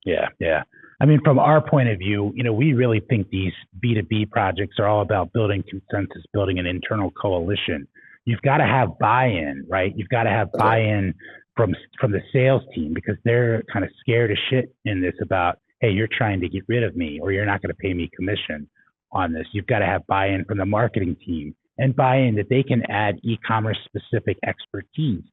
Yeah, yeah. I mean, from our point of view, we really think these B2B projects are all about building consensus, building an internal coalition. You've got to have buy-in, right? You've got to have That's right. buy-in from the sales team, because they're kind of scared as shit in this about, hey, you're trying to get rid of me, or you're not going to pay me commission on this. You've got to have buy-in from the marketing team, and buy-in that they can add e-commerce specific expertise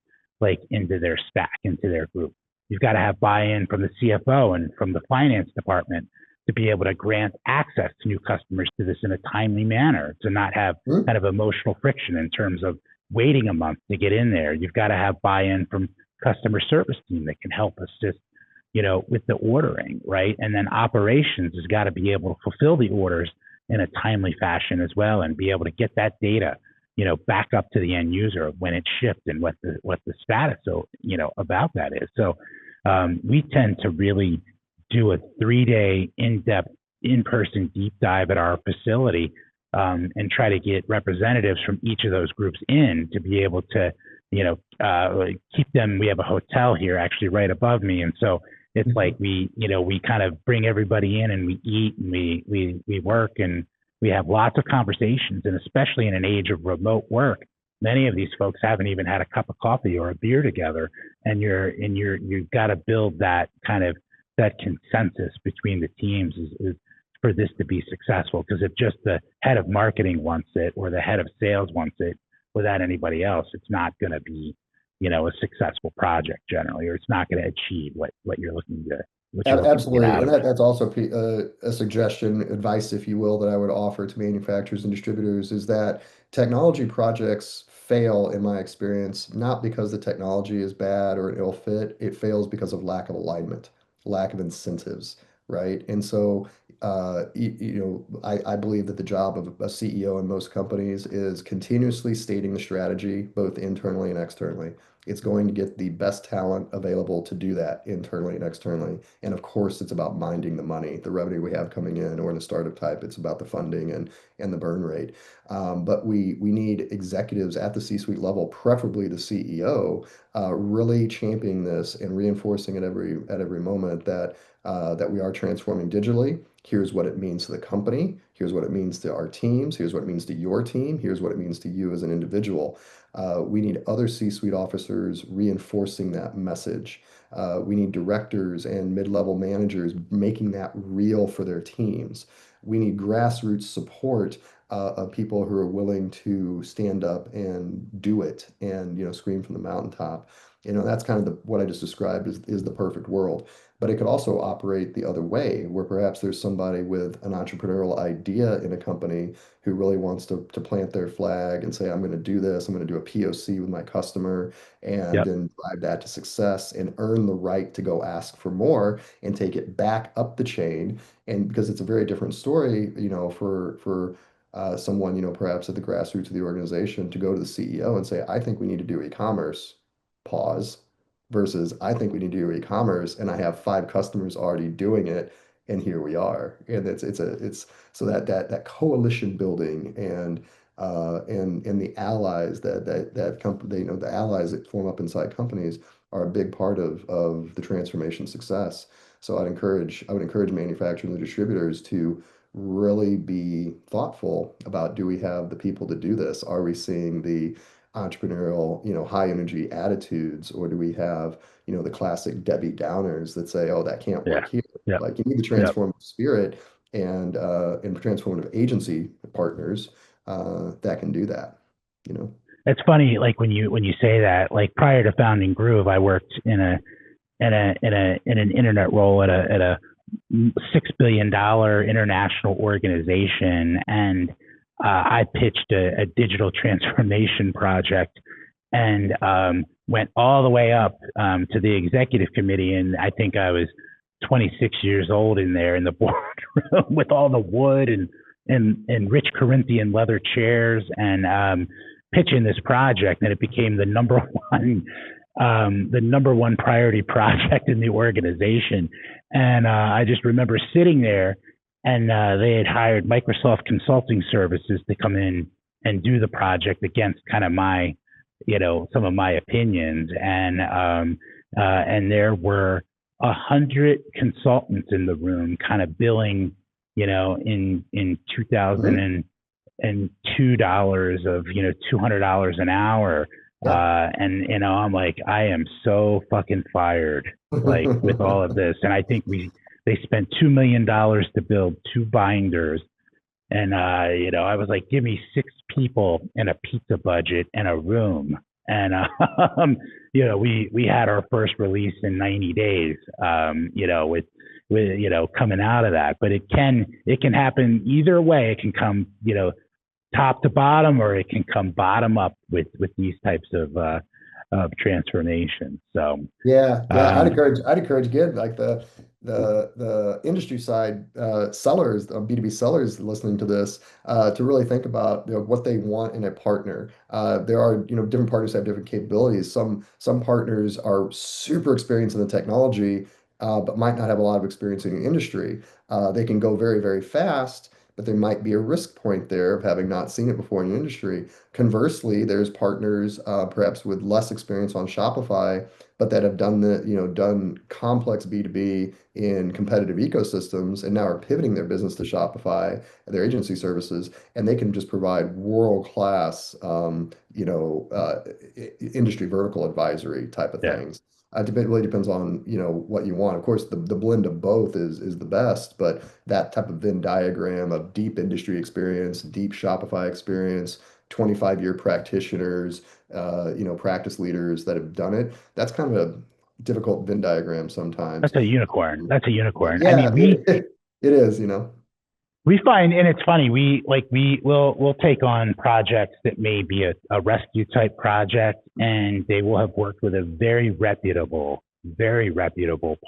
like into their stack, into their group. You've got to have buy-in from the CFO and from the finance department to be able to grant access to new customers to this in a timely manner, to not have Mhm. kind of emotional friction in terms of waiting a month to get in there. You've got to have buy-in from customer service team that can help assist, with the ordering, right? And then operations has got to be able to fulfill the orders in a timely fashion as well, and be able to get that data back up to the end user of when it shipped and what the status about that is. So we tend to really do a 3-day in-depth in-person deep dive at our facility, and try to get representatives from each of those groups in to be able to keep them. We have a hotel here actually right above me, and so it's like we kind of bring everybody in and we eat and we work and we have lots of conversations. And especially in an age of remote work, many of these folks haven't even had a cup of coffee or a beer together, and you've got to build that kind of that consensus between the teams is for this to be successful. Because if just the head of marketing wants it or the head of sales wants it without anybody else, it's not going to be a successful project generally, or it's not going to achieve what you're looking to get Absolutely. out And of it. that's also a suggestion, advice, if you will, that I would offer to manufacturers and distributors is that technology projects fail, in my experience, not because the technology is bad or an ill fit. It fails because of lack of alignment, lack of incentives, right? And so, I believe that the job of a CEO in most companies is continuously stating the strategy, both internally and externally. It's going to get the best talent available to do that internally and externally. And of course, it's about minding the money, the revenue we have coming in, or in a startup type, it's about the funding and the burn rate. But we need executives at the C-suite level, preferably the CEO, really championing this and reinforcing it at every moment that we are transforming digitally. Here's what it means to the company. Here's what it means to our teams. Here's what it means to your team. Here's what it means to you as an individual. We need other C-suite officers reinforcing that message. We need directors and mid-level managers making that real for their teams. We need grassroots support of people who are willing to stand up and do it and scream from the mountaintop. That's kind of what I just described is the perfect world. But it could also operate the other way, where perhaps there's somebody with an entrepreneurial idea in a company who really wants to plant their flag and say, I'm going to do this, I'm going to do a POC with my customer, and Yep. then drive that to success and earn the right to go ask for more and take it back up the chain. And because it's a very different story, for someone, perhaps at the grassroots of the organization to go to the CEO and say, I think we need to do e-commerce, pause, versus I think we need to do e-commerce and I have 5 customers already doing it and here we are. And it's so that coalition building and the allies that company, the allies that form up inside companies are a big part of the transformation success. So I would encourage manufacturers and distributors to really be thoughtful about, do we have the people to do this? Are we seeing the entrepreneurial, high energy attitudes, or do we have, the classic Debbie Downers that say, oh, that can't Yeah. work here? Yep. Like, you need the Yep. transformative spirit and transformative agency partners that can do that, you know? It's funny, like when you say that, like prior to founding Groove, I worked in an internet role at a $6 billion international organization, and I pitched a digital transformation project, and went all the way up to the executive committee, and I think I was 26 years old in there in the boardroom with all the wood and rich Corinthian leather chairs, and pitching this project, and it became the number one priority project in the organization. And I just remember sitting there, and they had hired Microsoft Consulting Services to come in and do the project against kind of some of my opinions. And there were 100 consultants in the room, kind of billing, in 2002 dollars of $200 an hour. Yeah. And I'm like, I am so fucking fired, like, with all of this. And I think they spent $2 million to build 2 binders. And I was like, give me 6 people and a pizza budget and a room. And we had our first release in 90 days. With coming out of that. But it can happen either way. It can come top to bottom, or it can come bottom up with these types of transformations. So Yeah, I'd encourage again, like the industry side sellers, B2B sellers listening to this, to really think about what they want in a partner. There are different partners have different capabilities. Some partners are super experienced in the technology, but might not have a lot of experience in the industry. They can go very, very fast, but there might be a risk point there of having not seen it before in the industry. Conversely, there's partners perhaps with less experience on Shopify, but that have done complex B2B in competitive ecosystems and now are pivoting their business to Shopify, their agency services, and they can just provide world-class, industry vertical advisory type of Yeah. things. It really depends on, what you want. Of course, the blend of both is the best, but that type of Venn diagram of deep industry experience, deep Shopify experience, 25-year practitioners, practice leaders that have done it, that's kind of a difficult Venn diagram sometimes. That's a unicorn. That's a unicorn. I Yeah, mean, we it is. we find, and it's funny, we'll take on projects that may be a rescue type project, and they will have worked with a very reputable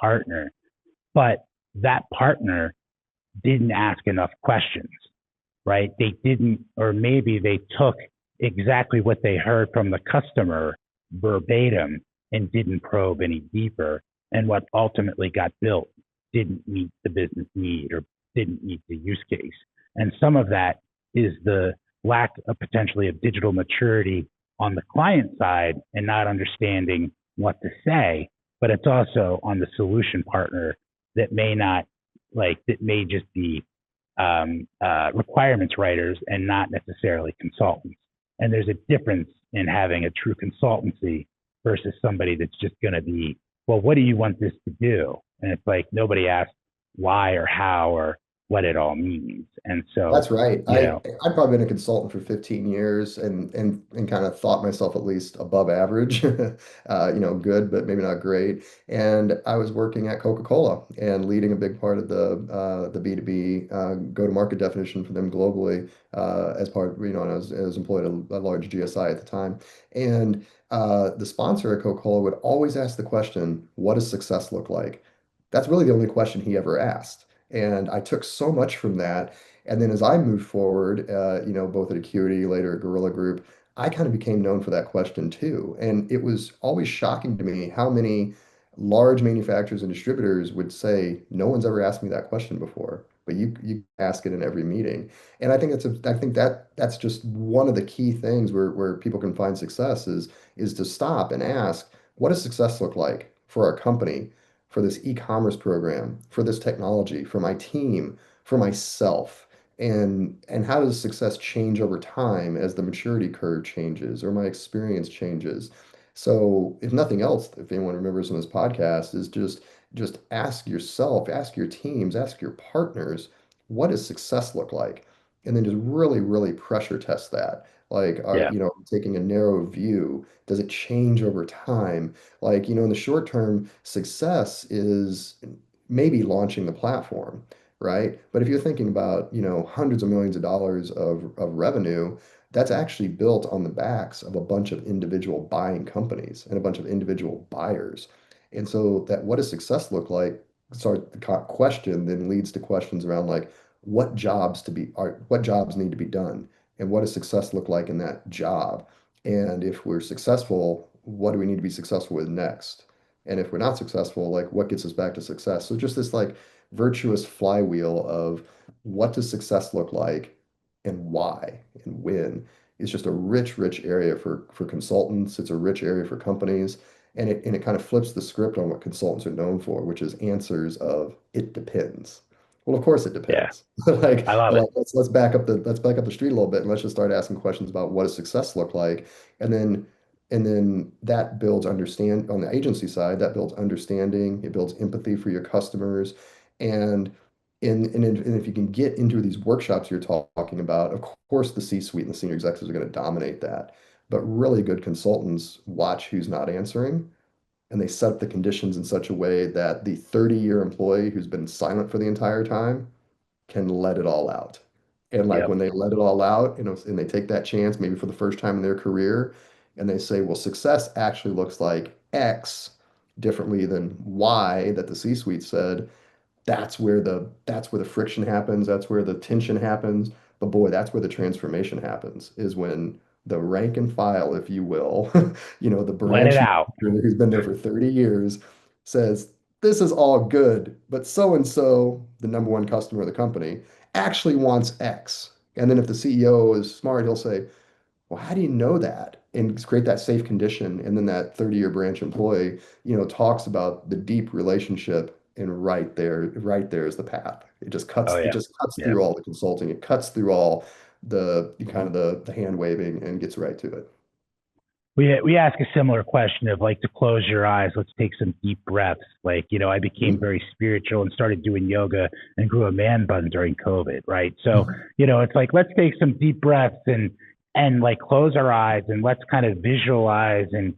partner, but that partner didn't ask enough questions, right? They didn't, or maybe they took exactly what they heard from the customer verbatim and didn't probe any deeper. And what ultimately got built didn't meet the business need or didn't meet the use case. And some of that is the lack of potentially of digital maturity on the client side and not understanding what to say, but it's also on the solution partner that may not that may just be requirements writers and not necessarily consultants. And there's a difference in having a true consultancy versus somebody that's just going to be, well, what do you want this to do? And it's like nobody asks why or how or what it all means. And so, That's right. you know, I've probably been a consultant for 15 years and kind of thought myself at least above average, good, but maybe not great. And I was working at Coca-Cola and leading a big part of the B2B go-to-market definition for them globally as part, and I was employed at a large GSI at the time. And the sponsor at Coca-Cola would always ask the question, what does success look like? That's really the only question he ever asked. And I took so much from that. And then as I moved forward, both at Acuity, later at Gorilla Group, I kind of became known for that question too. And it was always shocking to me how many large manufacturers and distributors would say, no one's ever asked me that question before, but you ask it in every meeting. And I think that's just one of the key things where people can find success is to stop and ask, what does success look like for our company, for this e-commerce program, for this technology, for my team, for myself? And how does success change over time as the maturity curve changes or my experience changes? So if nothing else, if anyone remembers in this podcast, is just ask yourself, ask your teams, ask your partners, what does success look like? And then just really, really pressure test that. Like, yeah, taking a narrow view, does it change over time? Like, in the short term, success is maybe launching the platform, right? But if you're thinking about, hundreds of millions of dollars of revenue, that's actually built on the backs of a bunch of individual buying companies and a bunch of individual buyers. And so that what does success look like? Start the question then leads to questions around like what jobs need to be done and what does success look like in that job? And if we're successful, what do we need to be successful with next? And if we're not successful, like what gets us back to success? So just this like virtuous flywheel of what does success look like and why and when is just a rich, rich area for consultants. It's a rich area for companies. And it kind of flips the script on what consultants are known for, which is answers of it depends. Well, of course it yeah, depends. Like, I love it. let's back up the street a little bit and let's just start asking questions about what does success look like. And then that builds understand on the agency side, that builds understanding, it builds empathy for your customers. And and if you can get into these workshops you're talking about, of course the C-suite and the senior executives are going to dominate that. But really good consultants watch who's not answering and they set up the conditions in such a way that the 30-year employee who's been silent for the entire time can let it all out. And like Yep. when they let it all out, and they take that chance, maybe for the first time in their career, and they say, well, success actually looks like X differently than Y that the C-suite said, that's where the friction happens, that's where the tension happens. But boy, that's where the transformation happens, is when the rank and file, if you will, the Let it branch out. manager who's been there for 30 years says, this is all good, but so and so, the number one customer of the company, actually wants X. And then if the CEO is smart, he'll say, well, how do you know that? And create that safe condition. And then that 30-year branch employee, talks about the deep relationship. And right there is the path. It just Oh cuts, it yeah. just cuts Yeah. through all the consulting. It cuts through all the kind of the hand waving and gets right to it. We ask a similar question of like to close your eyes. Let's take some deep breaths. Like, I became Mhm. very spiritual and started doing yoga and grew a man bun during COVID, right? So, it's like let's take some deep breaths and like close our eyes and let's kind of visualize and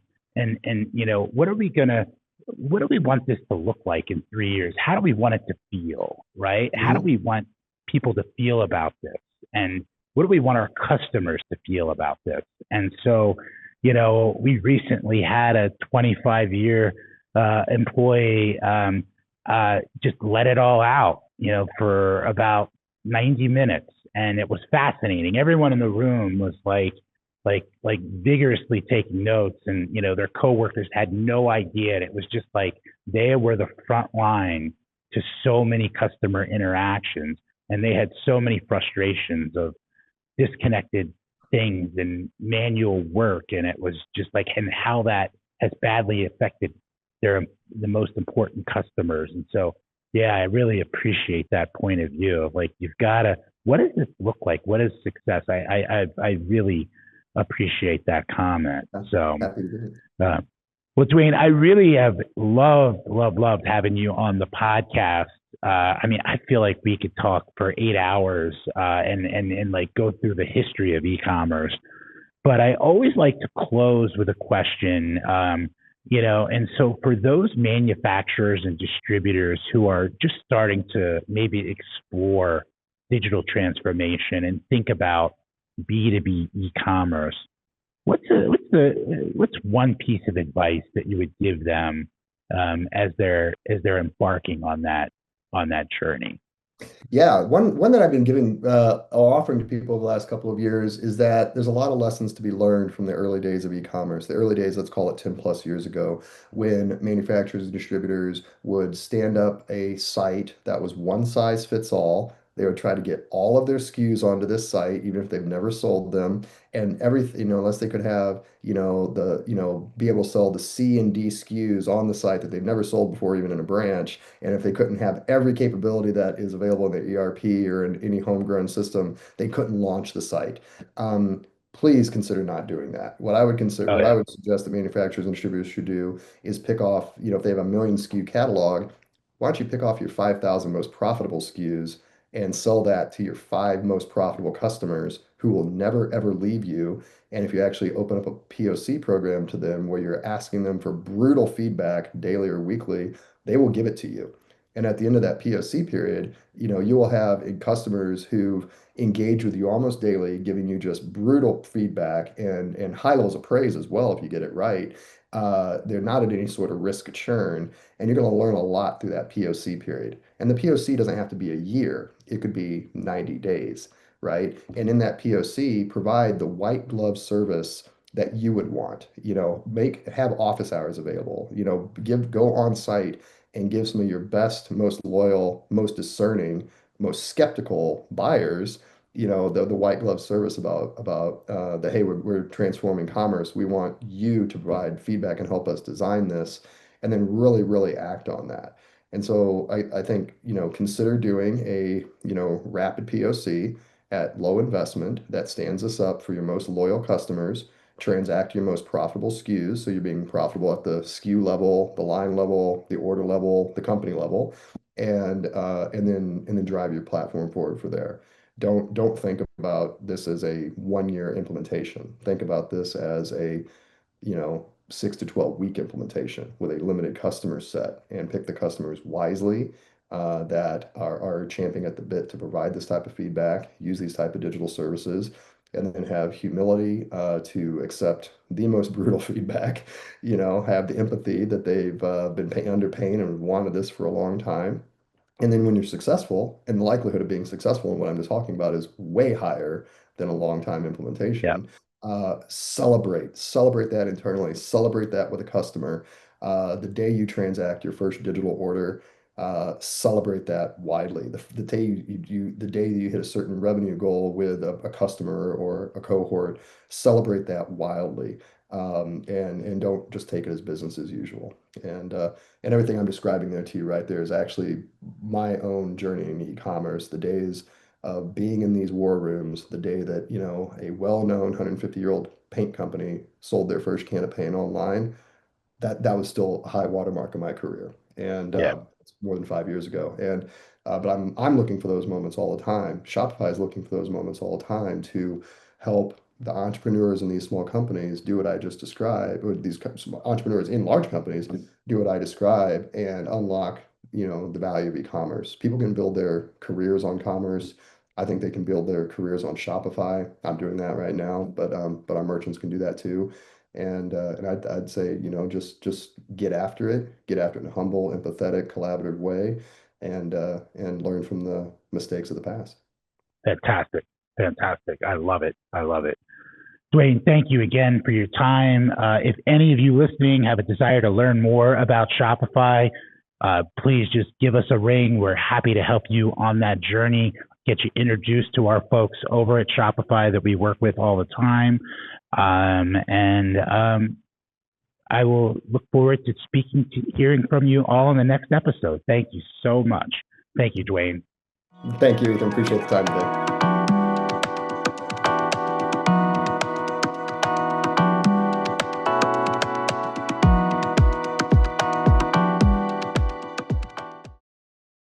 what do we want this to look like in 3 years? How do we want it to feel, right? How do Mhm. we want people to feel about this? And what do we want our customers to feel about this? And so, we recently had a 25-year employee just let it all out, for about 90 minutes. And it was fascinating. Everyone in the room was like vigorously taking notes, and their coworkers had no idea. And it was just like they were the front line to so many customer interactions, and they had so many frustrations of disconnected things and manual work, and it was just like, and how that has badly affected the most important customers. And so yeah, I really appreciate that point of view of like, you've got to, what does this look like, what is success? I really appreciate that comment. So Happy to do it. uh, well, Dwayne, I really have loved having you on the podcast. I mean, I feel like we could talk for 8 hours and like go through the history of e-commerce. But I always like to close with a question. And so for those manufacturers and distributors who are just starting to maybe explore digital transformation and think about B2B e-commerce, what's one piece of advice that you would give them as they're embarking on that journey? Yeah, one that I've been giving or offering to people over the last couple of years is that there's a lot of lessons to be learned from the early days of e-commerce. The early days, let's call it 10 plus years ago, when manufacturers and distributors would stand up a site that was one size fits all. They would try to get all of their SKUs onto this site, even if they've never sold them, and everything, unless they could have, be able to sell the C and D SKUs on the site that they've never sold before, even in a branch. And if they couldn't have every capability that is available in the ERP or in any homegrown system, they couldn't launch the site. Please consider not doing that. Oh What I yeah. would suggest that manufacturers and distributors should do is pick off, if they have a million SKU catalog, why don't you pick off your 5,000 most profitable SKUs and sell that to your five most profitable customers who will never ever leave you. And if you actually open up a POC program to them where you're asking them for brutal feedback daily or weekly, they will give it to you. And at the end of that POC period, you will have customers who engage with you almost daily, giving you just brutal feedback and high levels of praise as well if you get it right. They're not at any sort of risk of churn, and you're going to learn a lot through that POC period. And the POC doesn't have to be a year; it could be 90 days, right? And in that POC, provide the white glove service that you would want. Have office hours available. Go on site and give some of your best, most loyal, most discerning, most skeptical buyers, the white glove service about the, hey, we're transforming commerce. We want you to provide feedback and help us design this, and then really, really act on that. And so I think, consider doing a, rapid POC at low investment that stands us up for your most loyal customers, transact your most profitable SKUs. So you're being profitable at the SKU level, the line level, the order level, the company level, and then drive your platform forward for there. Don't think about this as a 1 year implementation. Think about this as a 6 to 12 week implementation with a limited customer set, and pick the customers wisely that are champing at the bit to provide this type of feedback, use these type of digital services, and then have humility to accept the most brutal feedback. Have the empathy that they've been under pain and wanted this for a long time, And then when you're successful, and the likelihood of being successful in what I'm just talking about is way higher than a long time Yeah. implementation. Celebrate that internally, celebrate that with a customer. The day you transact your first digital order, celebrate that widely. The day the day that you hit a certain revenue goal with a customer or a cohort, celebrate that wildly. And don't just take it as business as usual. And everything I'm describing there to you right there is actually my own journey in e-commerce, the days of being in these war rooms, the day that, a well-known 150-year-old paint company sold their first can of paint online, that was still a high watermark in my career, and Yeah. it's more than 5 years ago. And but I'm looking for those moments all the time. Shopify is looking for those moments all the time to help the entrepreneurs in these small companies do what I just described, or these entrepreneurs in large companies do what I describe and unlock, the value of e-commerce. People can build their careers on commerce. I think they can build their careers on Shopify. I'm doing that right now, but our merchants can do that too. And I'd say, just get after it in a humble, empathetic, collaborative way, and learn from the mistakes of the past. Fantastic. Fantastic. I love it. I love it. Dwayne, thank you again for your time. If any of you listening have a desire to learn more about Shopify, please just give us a ring. We're happy to help you on that journey, get you introduced to our folks over at Shopify that we work with all the time. And I will look forward to hearing from you all in the next episode. Thank you so much. Thank you, Dwayne. Thank you, Ethan. Appreciate the time today.